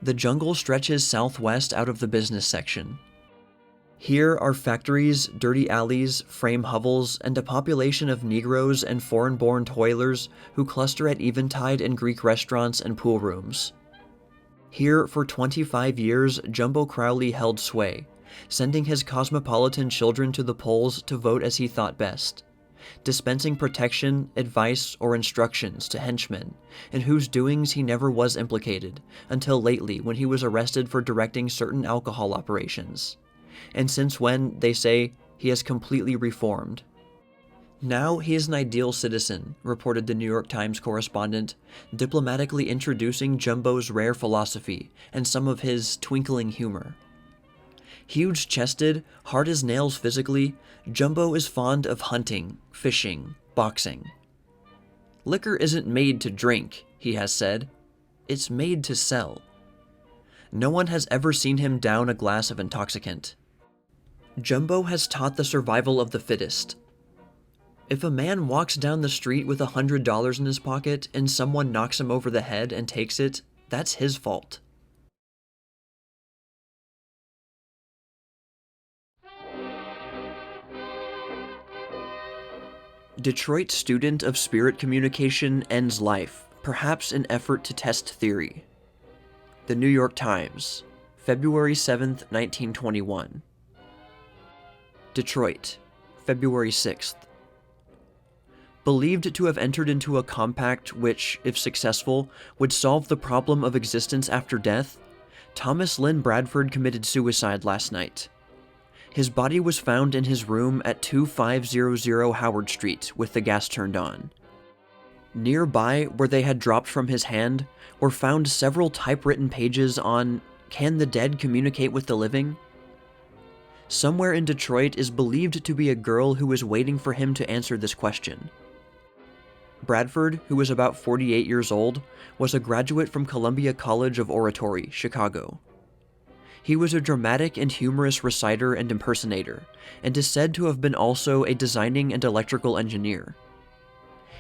The jungle stretches southwest out of the business section. Here are factories, dirty alleys, frame hovels, and a population of Negroes and foreign-born toilers who cluster at eventide in Greek restaurants and pool rooms. Here, for 25 years, Jumbo Crowley held sway, sending his cosmopolitan children to the polls to vote as he thought best, dispensing protection, advice, or instructions to henchmen, in whose doings he never was implicated, until lately when he was arrested for directing certain alcohol operations. And since when, they say, he has completely reformed. Now he is an ideal citizen, reported the New York Times correspondent, diplomatically introducing Jumbo's rare philosophy and some of his twinkling humor. Huge-chested, hard as nails physically, Jumbo is fond of hunting, fishing, boxing. "Liquor isn't made to drink," he has said. "It's made to sell." No one has ever seen him down a glass of intoxicant. Jumbo has taught the survival of the fittest. If a man walks down the street with $100 in his pocket and someone knocks him over the head and takes it, that's his fault. Detroit student of spirit communication ends life, perhaps in effort to test theory. The New York Times, February 7, 1921. Detroit, February 6th. Believed to have entered into a compact which, if successful, would solve the problem of existence after death, Thomas Lynn Bradford committed suicide last night. His body was found in his room at 2500 Howard Street with the gas turned on. Nearby, where they had dropped from his hand, were found several typewritten pages on "Can the dead communicate with the living?" Somewhere in Detroit is believed to be a girl who is waiting for him to answer this question. Bradford, who was about 48 years old, was a graduate from Columbia College of Oratory, Chicago. He was a dramatic and humorous reciter and impersonator, and is said to have been also a designing and electrical engineer.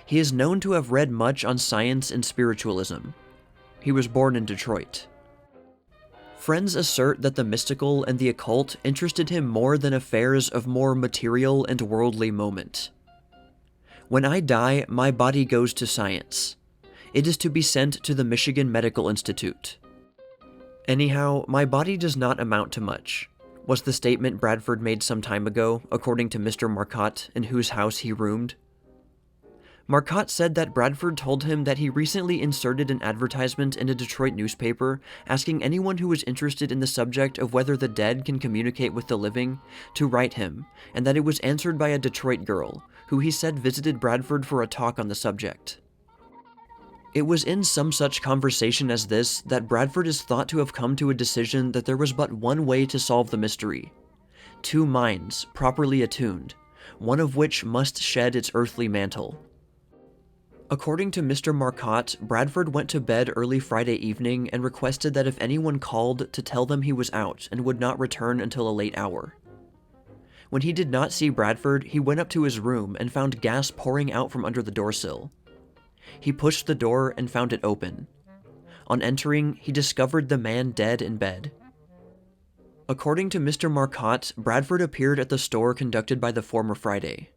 He is known to have read much on science and spiritualism. He was born in Detroit. Friends assert that the mystical and the occult interested him more than affairs of more material and worldly moment. "When I die, my body goes to science. It is to be sent to the Michigan Medical Institute. Anyhow, my body does not amount to much," was the statement Bradford made some time ago, according to Mr. Marcotte, in whose house he roomed. Marcotte said that Bradford told him that he recently inserted an advertisement in a Detroit newspaper asking anyone who was interested in the subject of whether the dead can communicate with the living to write him, and that it was answered by a Detroit girl, who he said visited Bradford for a talk on the subject. It was in some such conversation as this that Bradford is thought to have come to a decision that there was but one way to solve the mystery: two minds, properly attuned, one of which must shed its earthly mantle. According to Mr. Marcotte, Bradford went to bed early Friday evening and requested that if anyone called, to tell them he was out and would not return until a late hour. When he did not see Bradford, he went up to his room and found gas pouring out from under the doorsill. He pushed the door and found it open. On entering, he discovered the man dead in bed. According to Mr. Marcotte, Bradford appeared at the store conducted by the former Friday.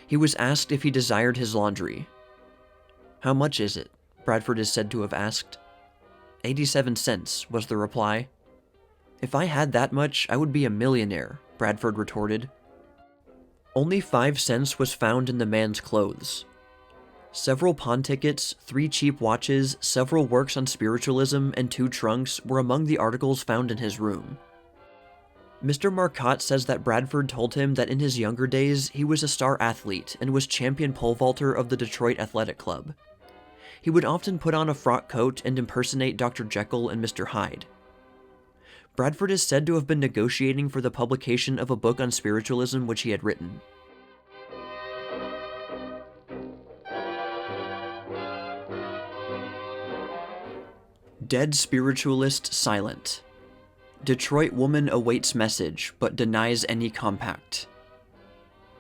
He was asked if he desired his laundry. "How much is it?" Bradford is said to have asked. 87 cents, was the reply. "If I had that much, I would be a millionaire," Bradford retorted. Only 5 cents was found in the man's clothes. Several pawn tickets, 3 cheap watches, several works on spiritualism, and 2 trunks were among the articles found in his room. Mr. Marcotte says that Bradford told him that in his younger days he was a star athlete and was champion pole vaulter of the Detroit Athletic Club. He would often put on a frock coat and impersonate Dr. Jekyll and Mr. Hyde. Bradford is said to have been negotiating for the publication of a book on spiritualism which he had written. Dead spiritualist silent. Detroit woman awaits message but denies any compact.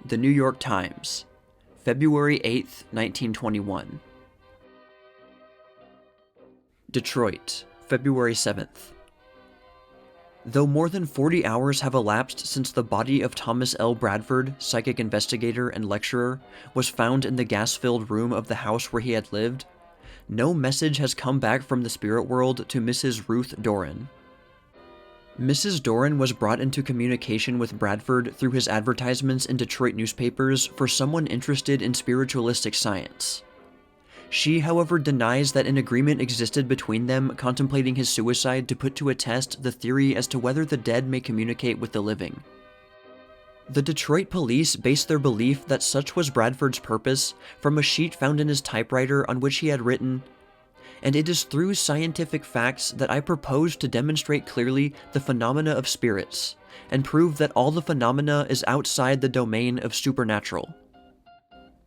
The New York Times, February 8, 1921. Detroit, February 7th. Though more than 40 hours have elapsed since the body of Thomas L. Bradford, psychic investigator and lecturer, was found in the gas-filled room of the house where he had lived, no message has come back from the spirit world to Mrs. Ruth Doran. Mrs. Doran was brought into communication with Bradford through his advertisements in Detroit newspapers for someone interested in spiritualistic science. She, however, denies that an agreement existed between them contemplating his suicide to put to a test the theory as to whether the dead may communicate with the living. The Detroit police based their belief that such was Bradford's purpose from a sheet found in his typewriter on which he had written, "And it is through scientific facts that I propose to demonstrate clearly the phenomena of spirits, and prove that all the phenomena is outside the domain of supernatural."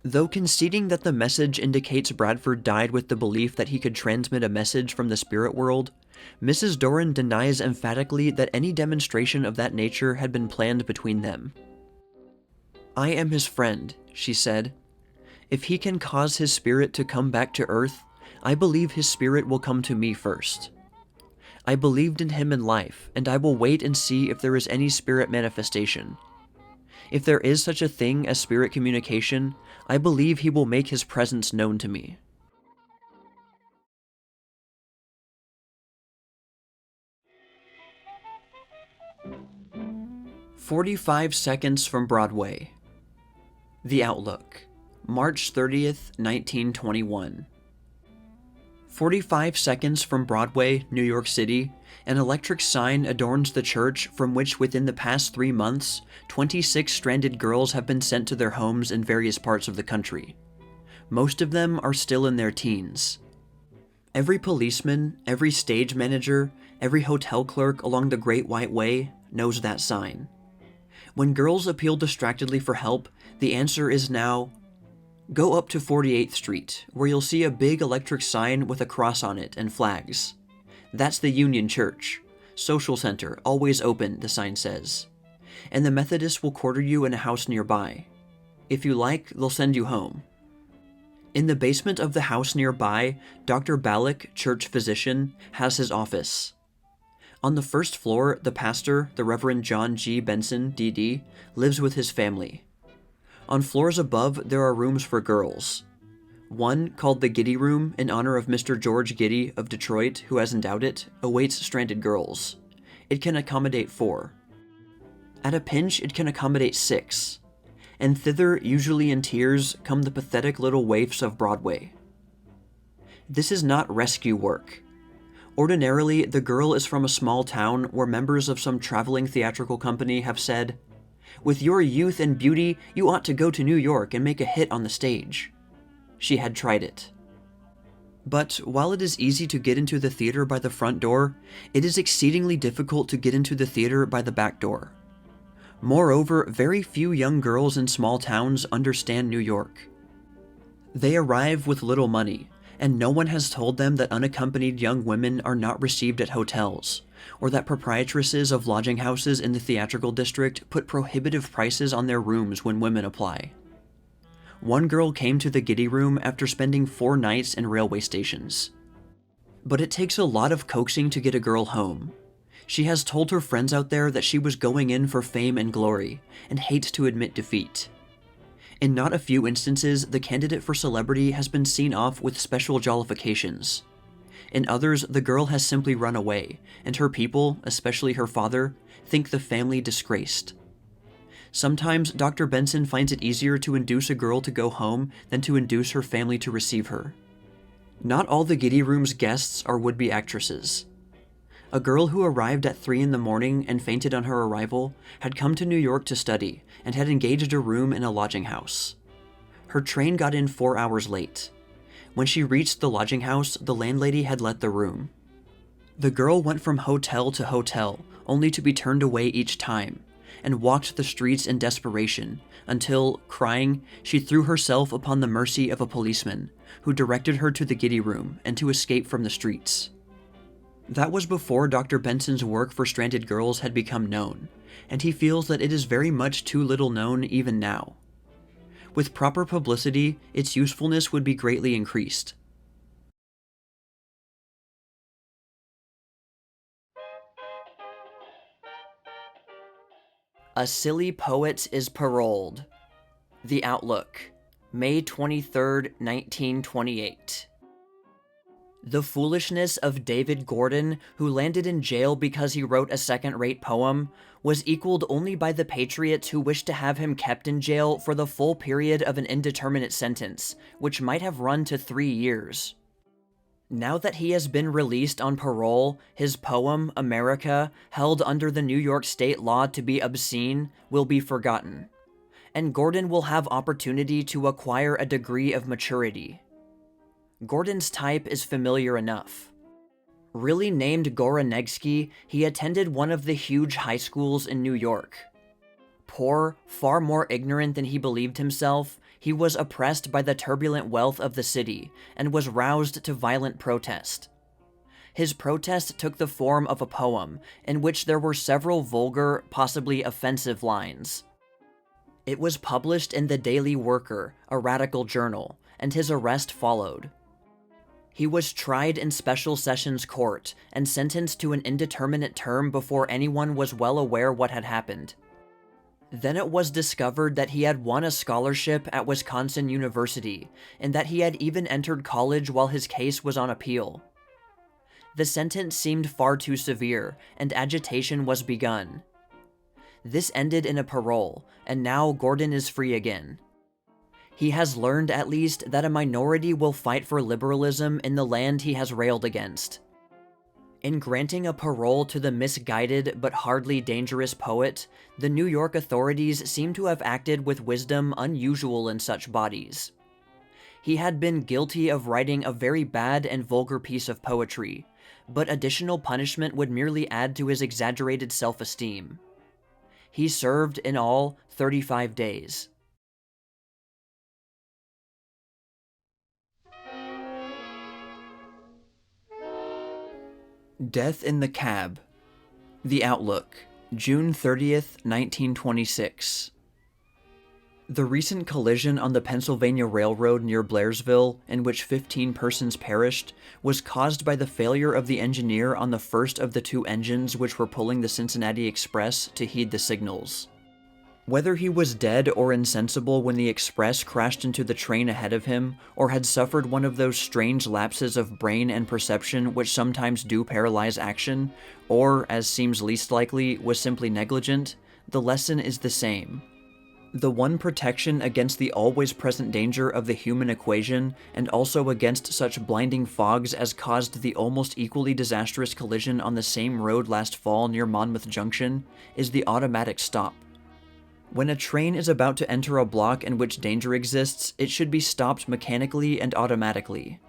Though conceding that the message indicates Bradford died with the belief that he could transmit a message from the spirit world, Mrs. Doran denies emphatically that any demonstration of that nature had been planned between them. "I am his friend," she said. "If he can cause his spirit to come back to earth, I believe his spirit will come to me first. I believed in him in life, and I will wait and see if there is any spirit manifestation. If there is such a thing as spirit communication, I believe he will make his presence known to me." "45 Seconds from Broadway." The Outlook, March 30th, 1921. 45 seconds from Broadway, New York City, an electric sign adorns the church from which within the past 3 months, 26 stranded girls have been sent to their homes in various parts of the country. Most of them are still in their teens. Every policeman, every stage manager, every hotel clerk along the Great White Way knows that sign. When girls appeal distractedly for help, the answer is now, go up to 48th Street, where you'll see a big electric sign with a cross on it and flags. That's the Union Church. Social center, always open, the sign says. And the Methodists will quarter you in a house nearby. If you like, they'll send you home. In the basement of the house nearby, Dr. Ballack, church physician, has his office. On the first floor, the pastor, the Reverend John G. Benson, D.D., lives with his family. On floors above, there are rooms for girls. One, called the Giddy Room, in honor of Mr. George Giddy of Detroit, who has endowed it, awaits stranded girls. It can accommodate 4. At a pinch, it can accommodate 6. And thither, usually in tears, come the pathetic little waifs of Broadway. This is not rescue work. Ordinarily, the girl is from a small town where members of some traveling theatrical company have said, "With your youth and beauty, you ought to go to New York and make a hit on the stage." She had tried it. But while it is easy to get into the theater by the front door, it is exceedingly difficult to get into the theater by the back door. Moreover, very few young girls in small towns understand New York. They arrive with little money, and no one has told them that unaccompanied young women are not received at hotels, or that proprietresses of lodging houses in the theatrical district put prohibitive prices on their rooms when women apply. One girl came to the Giddy Room after spending 4 nights in railway stations. But it takes a lot of coaxing to get a girl home. She has told her friends out there that she was going in for fame and glory, and hates to admit defeat. In not a few instances, the candidate for celebrity has been seen off with special jollifications. In others, the girl has simply run away, and her people, especially her father, think the family disgraced. Sometimes Dr. Benson finds it easier to induce a girl to go home than to induce her family to receive her. Not all the Giddy Room's guests are would-be actresses. A girl who arrived at 3 in the morning and fainted on her arrival had come to New York to study and had engaged a room in a lodging house. Her train got in 4 hours late. When she reached the lodging house, the landlady had let the room. The girl went from hotel to hotel, only to be turned away each time, and walked the streets in desperation until, crying, she threw herself upon the mercy of a policeman, who directed her to the Giddy Room and to escape from the streets. That was before Dr. Benson's work for stranded girls had become known, and he feels that it is very much too little known even now. With proper publicity, its usefulness would be greatly increased. A Silly Poet Is Paroled. The Outlook, May 23, 1928. The foolishness of David Gordon, who landed in jail because he wrote a second-rate poem, was equaled only by the patriots who wished to have him kept in jail for the full period of an indeterminate sentence, which might have run to 3 years. Now that he has been released on parole, his poem, America, held under the New York state law to be obscene, will be forgotten. And Gordon will have opportunity to acquire a degree of maturity. Gordon's type is familiar enough. Really named Goranegsky, he attended one of the huge high schools in New York. Poor, far more ignorant than he believed himself, he was oppressed by the turbulent wealth of the city and was roused to violent protest. His protest took the form of a poem in which there were several vulgar, possibly offensive lines. It was published in the Daily Worker, a radical journal, and his arrest followed. He was tried in Special Sessions Court and sentenced to an indeterminate term before anyone was well aware what had happened. Then it was discovered that he had won a scholarship at Wisconsin University, and that he had even entered college while his case was on appeal. The sentence seemed far too severe, and agitation was begun. This ended in a parole, and now Gordon is free again. He has learned, at least, that a minority will fight for liberalism in the land he has railed against. In granting a parole to the misguided but hardly dangerous poet, the New York authorities seem to have acted with wisdom unusual in such bodies. He had been guilty of writing a very bad and vulgar piece of poetry, but additional punishment would merely add to his exaggerated self-esteem. He served, in all, 35 days. Death in the Cab. The Outlook, June 30th, 1926. The recent collision on the Pennsylvania Railroad near Blairsville, in which 15 persons perished, was caused by the failure of the engineer on the first of the two engines which were pulling the Cincinnati Express to heed the signals. Whether he was dead or insensible when the express crashed into the train ahead of him, or had suffered one of those strange lapses of brain and perception which sometimes do paralyze action, or, as seems least likely, was simply negligent, the lesson is the same. The one protection against the always present danger of the human equation, and also against such blinding fogs as caused the almost equally disastrous collision on the same road last fall near Monmouth Junction, is the automatic stop. When a train is about to enter a block in which danger exists, it should be stopped mechanically and automatically.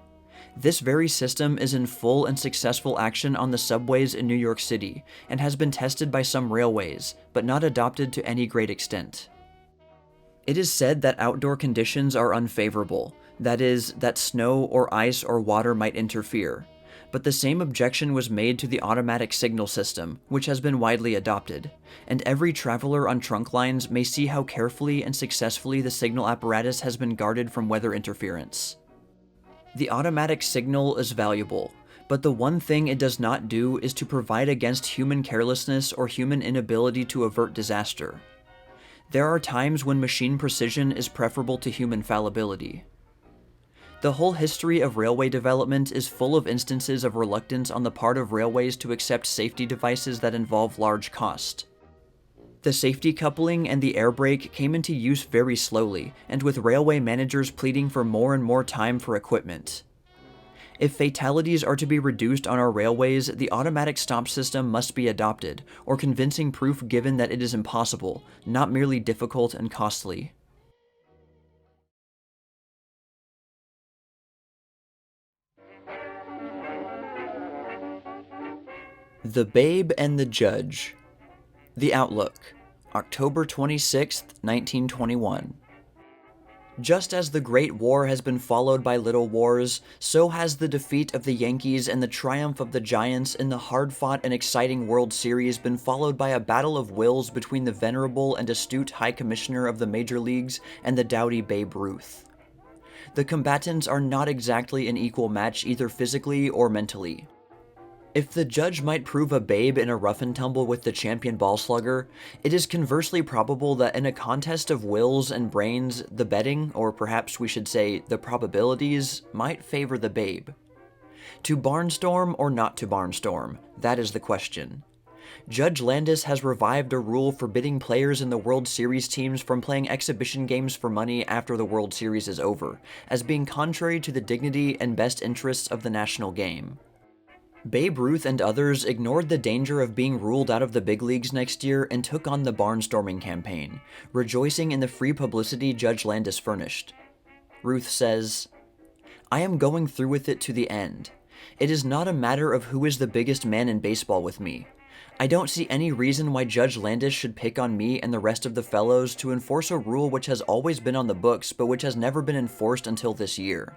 This very system is in full and successful action on the subways in New York City, and has been tested by some railways, but not adopted to any great extent. It is said that outdoor conditions are unfavorable, that is, that snow or ice or water might interfere. But the same objection was made to the automatic signal system, which has been widely adopted, and every traveler on trunk lines may see how carefully and successfully the signal apparatus has been guarded from weather interference. The automatic signal is valuable, but the one thing it does not do is to provide against human carelessness or human inability to avert disaster. There are times when machine precision is preferable to human fallibility. The whole history of railway development is full of instances of reluctance on the part of railways to accept safety devices that involve large cost. The safety coupling and the air brake came into use very slowly, and with railway managers pleading for more and more time for equipment. If fatalities are to be reduced on our railways, the automatic stop system must be adopted, or convincing proof given that it is impossible, not merely difficult and costly. The Babe and the Judge. The Outlook, October 26, 1921. Just as the Great War has been followed by little wars, so has the defeat of the Yankees and the triumph of the Giants in the hard-fought and exciting World Series been followed by a battle of wills between the venerable and astute High Commissioner of the Major Leagues and the doughty Babe Ruth. The combatants are not exactly an equal match either physically or mentally. If the judge might prove a babe in a rough-and-tumble with the champion ball slugger, it is conversely probable that in a contest of wills and brains, the betting, or perhaps we should say the probabilities, might favor the babe. To barnstorm or not to barnstorm, that is the question. Judge Landis has revived a rule forbidding players in the World Series teams from playing exhibition games for money after the World Series is over, as being contrary to the dignity and best interests of the national game. Babe Ruth and others ignored the danger of being ruled out of the big leagues next year and took on the barnstorming campaign, rejoicing in the free publicity Judge Landis furnished. Ruth says, "I am going through with it to the end. It is not a matter of who is the biggest man in baseball with me. I don't see any reason why Judge Landis should pick on me and the rest of the fellows to enforce a rule which has always been on the books but which has never been enforced until this year."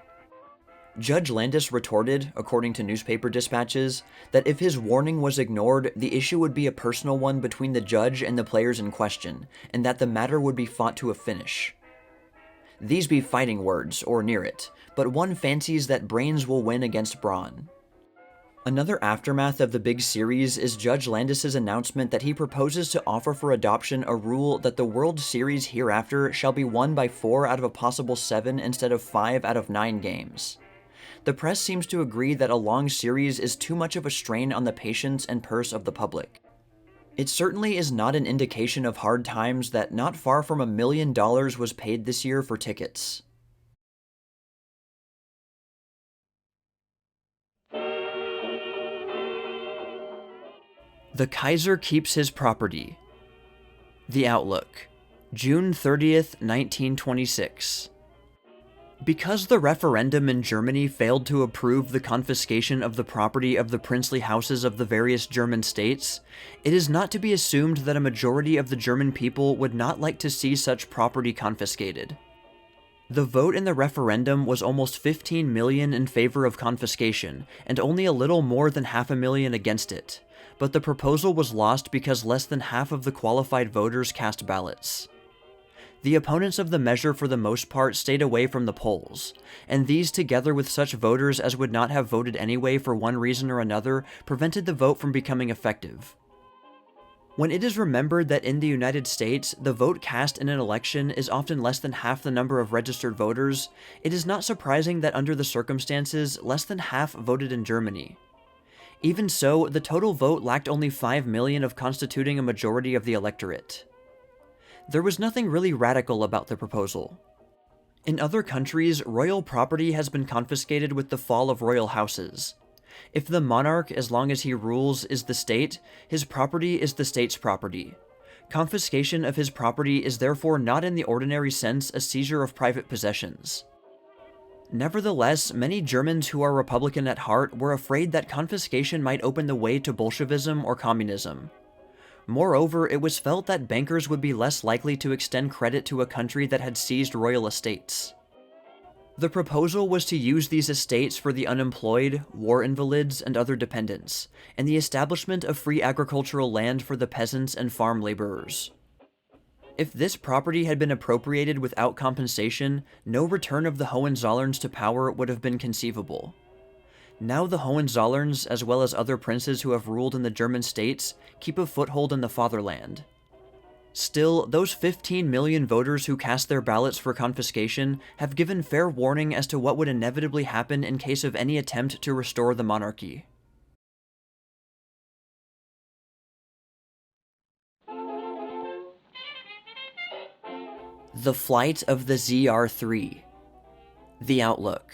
Judge Landis retorted, according to newspaper dispatches, that if his warning was ignored, the issue would be a personal one between the judge and the players in question, and that the matter would be fought to a finish. These be fighting words, or near it, but one fancies that brains will win against brawn. Another aftermath of the big series is Judge Landis's announcement that he proposes to offer for adoption a rule that the World Series hereafter shall be won by 4 out of a possible 7 instead of 5 out of 9 games. The press seems to agree that a long series is too much of a strain on the patience and purse of the public. It certainly is not an indication of hard times that not far from $1 million was paid this year for tickets. The Kaiser keeps his property. The Outlook, June 30th, 1926. Because the referendum in Germany failed to approve the confiscation of the property of the princely houses of the various German states, it is not to be assumed that a majority of the German people would not like to see such property confiscated. The vote in the referendum was almost 15 million in favor of confiscation, and only a little more than 500,000 against it, but the proposal was lost because less than half of the qualified voters cast ballots. The opponents of the measure for the most part stayed away from the polls, and these, together with such voters as would not have voted anyway for one reason or another, prevented the vote from becoming effective. When it is remembered that in the United States, the vote cast in an election is often less than half the number of registered voters, it is not surprising that under the circumstances, less than half voted in Germany. Even so, the total vote lacked only 5 million of constituting a majority of the electorate. There was nothing really radical about the proposal. In other countries, royal property has been confiscated with the fall of royal houses. If the monarch, as long as he rules, is the state, his property is the state's property. Confiscation of his property is therefore not in the ordinary sense a seizure of private possessions. Nevertheless, many Germans who are Republican at heart were afraid that confiscation might open the way to Bolshevism or communism. Moreover, it was felt that bankers would be less likely to extend credit to a country that had seized royal estates. The proposal was to use these estates for the unemployed, war invalids, and other dependents, and the establishment of free agricultural land for the peasants and farm laborers. If this property had been appropriated without compensation, no return of the Hohenzollerns to power would have been conceivable. Now the Hohenzollerns, as well as other princes who have ruled in the German states, keep a foothold in the fatherland. Still, those 15 million voters who cast their ballots for confiscation have given fair warning as to what would inevitably happen in case of any attempt to restore the monarchy. The Flight of the ZR-3. The Outlook,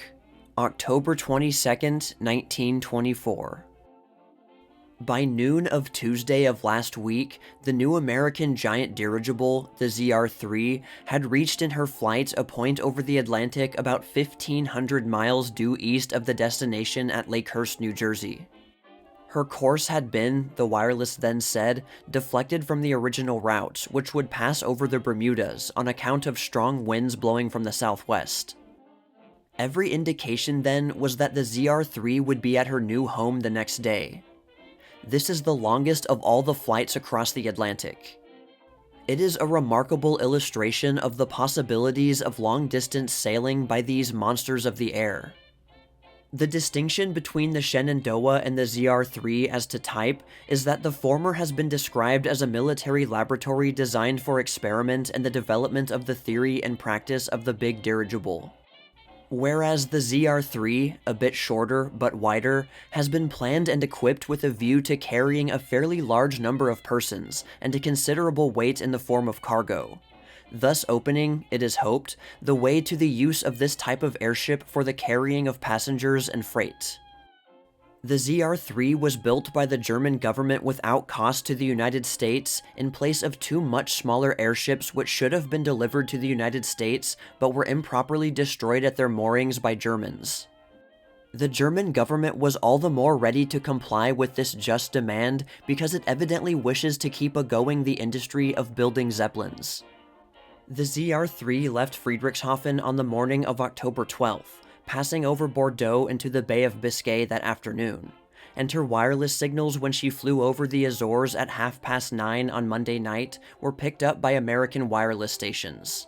October 22nd, 1924. By noon of Tuesday of last week, the new American giant dirigible, the ZR-3, had reached in her flight a point over the Atlantic about 1,500 miles due east of the destination at Lakehurst, New Jersey. Her course had been, the wireless then said, deflected from the original route, which would pass over the Bermudas on account of strong winds blowing from the southwest. Every indication then was that the ZR-3 would be at her new home the next day. This is the longest of all the flights across the Atlantic. It is a remarkable illustration of the possibilities of long-distance sailing by these monsters of the air. The distinction between the Shenandoah and the ZR-3 as to type is that the former has been described as a military laboratory designed for experiment and the development of the theory and practice of the big dirigible. Whereas the ZR-3, a bit shorter but wider, has been planned and equipped with a view to carrying a fairly large number of persons and a considerable weight in the form of cargo, thus opening, it is hoped, the way to the use of this type of airship for the carrying of passengers and freight. The ZR-3 was built by the German government without cost to the United States in place of two much smaller airships which should have been delivered to the United States but were improperly destroyed at their moorings by Germans. The German government was all the more ready to comply with this just demand because it evidently wishes to keep going the industry of building Zeppelins. The ZR-3 left Friedrichshafen on the morning of October 12th, passing over Bordeaux into the Bay of Biscay that afternoon, and her wireless signals when she flew over the Azores at 9:30 on Monday night were picked up by American wireless stations.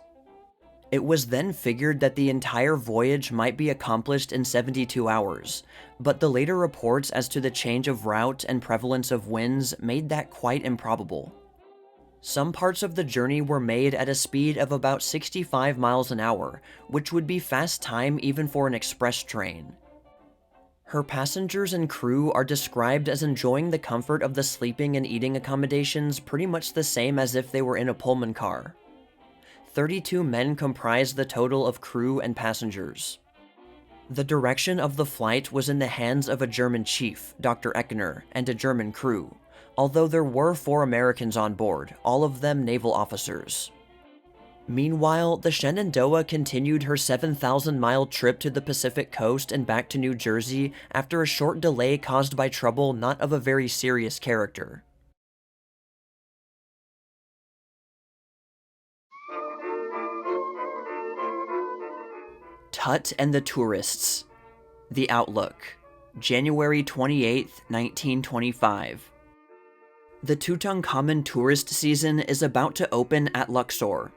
It was then figured that the entire voyage might be accomplished in 72 hours, but the later reports as to the change of route and prevalence of winds made that quite improbable. Some parts of the journey were made at a speed of about 65 miles an hour, which would be fast time even for an express train. Her passengers and crew are described as enjoying the comfort of the sleeping and eating accommodations pretty much the same as if they were in a Pullman car. 32 men comprised the total of crew and passengers. The direction of the flight was in the hands of a German chief, Dr. Eckner, and a German crew, although there were 4 Americans on board, all of them naval officers. Meanwhile, the Shenandoah continued her 7,000-mile trip to the Pacific coast and back to New Jersey after a short delay caused by trouble not of a very serious character. Tut and the Tourists. The Outlook. January 28, 1925. The Tutankhamun tourist season is about to open at Luxor.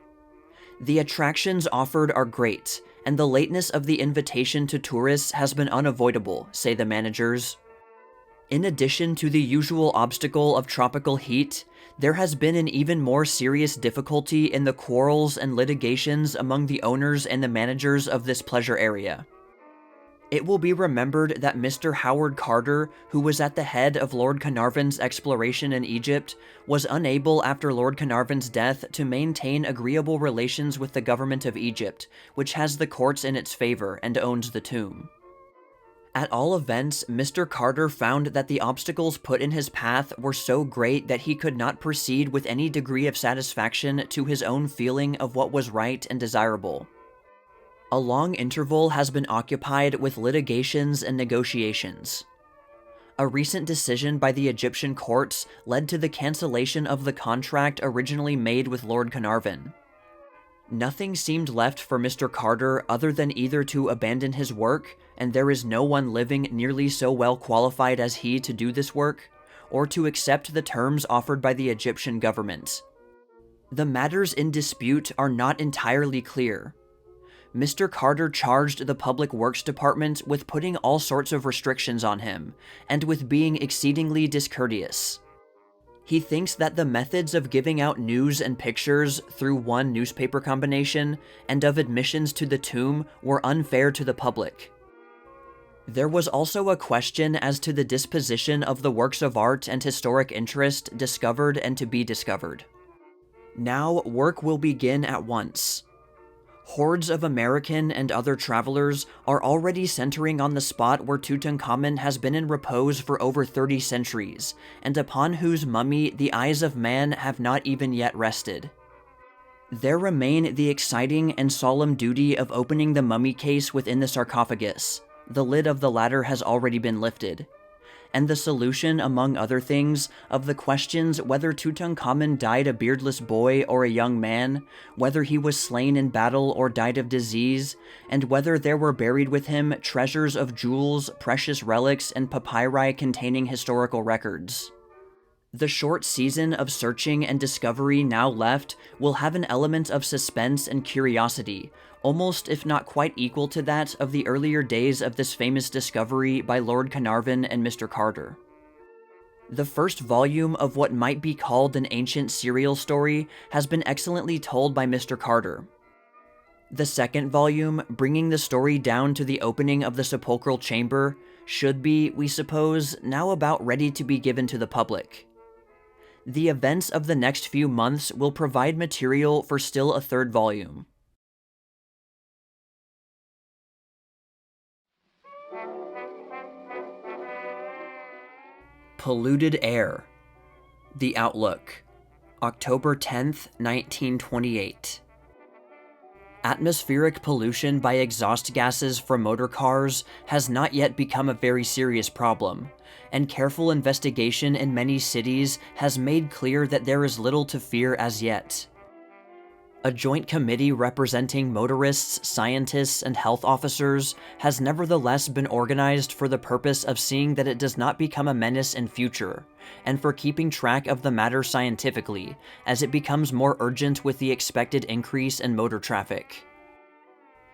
The attractions offered are great, and the lateness of the invitation to tourists has been unavoidable, say the managers. In addition to the usual obstacle of tropical heat, there has been an even more serious difficulty in the quarrels and litigations among the owners and the managers of this pleasure area. It will be remembered that Mr. Howard Carter, who was at the head of Lord Carnarvon's exploration in Egypt, was unable after Lord Carnarvon's death to maintain agreeable relations with the government of Egypt, which has the courts in its favor and owns the tomb. At all events, Mr. Carter found that the obstacles put in his path were so great that he could not proceed with any degree of satisfaction to his own feeling of what was right and desirable. A long interval has been occupied with litigations and negotiations. A recent decision by the Egyptian courts led to the cancellation of the contract originally made with Lord Carnarvon. Nothing seemed left for Mr. Carter other than either to abandon his work, and there is no one living nearly so well qualified as he to do this work, or to accept the terms offered by the Egyptian government. The matters in dispute are not entirely clear. Mr. Carter charged the Public Works Department with putting all sorts of restrictions on him, and with being exceedingly discourteous. He thinks that the methods of giving out news and pictures through one newspaper combination, and of admissions to the tomb, were unfair to the public. There was also a question as to the disposition of the works of art and historic interest discovered and to be discovered. Now, work will begin at once. Hordes of American and other travelers are already centering on the spot where Tutankhamun has been in repose for over 30 centuries, and upon whose mummy the eyes of man have not even yet rested. There remain the exciting and solemn duty of opening the mummy case within the sarcophagus. The lid of the latter has already been lifted. And the solution, among other things, of the questions whether Tutankhamun died a beardless boy or a young man, whether he was slain in battle or died of disease, and whether there were buried with him treasures of jewels, precious relics, and papyri containing historical records. The short season of searching and discovery now left will have an element of suspense and curiosity, almost if not quite equal to that of the earlier days of this famous discovery by Lord Carnarvon and Mr. Carter. The first volume of what might be called an ancient serial story has been excellently told by Mr. Carter. The second volume, bringing the story down to the opening of the sepulchral chamber, should be, we suppose, now about ready to be given to the public. The events of the next few months will provide material for still a third volume. Polluted Air. The Outlook. October 10th, 1928. Atmospheric pollution by exhaust gases from motor cars has not yet become a very serious problem, and careful investigation in many cities has made clear that there is little to fear as yet. A joint committee representing motorists, scientists, and health officers has nevertheless been organized for the purpose of seeing that it does not become a menace in future, and for keeping track of the matter scientifically, as it becomes more urgent with the expected increase in motor traffic.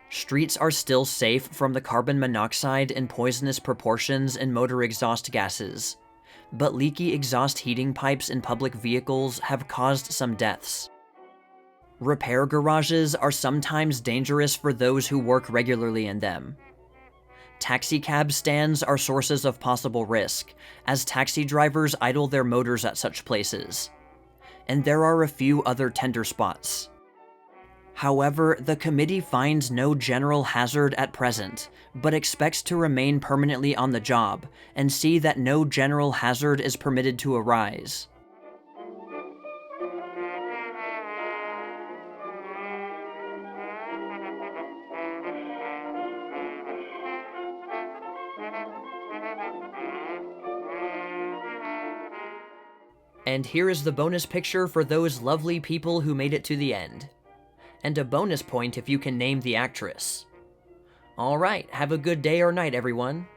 Streets are still safe from the carbon monoxide in poisonous proportions in motor exhaust gases, but leaky exhaust heating pipes in public vehicles have caused some deaths. Repair garages are sometimes dangerous for those who work regularly in them. Taxicab stands are sources of possible risk, as taxi drivers idle their motors at such places. And there are a few other tender spots. However, the committee finds no general hazard at present, but expects to remain permanently on the job and see that no general hazard is permitted to arise. And here is the bonus picture for those lovely people who made it to the end. And a bonus point if you can name the actress. Alright, have a good day or night, everyone.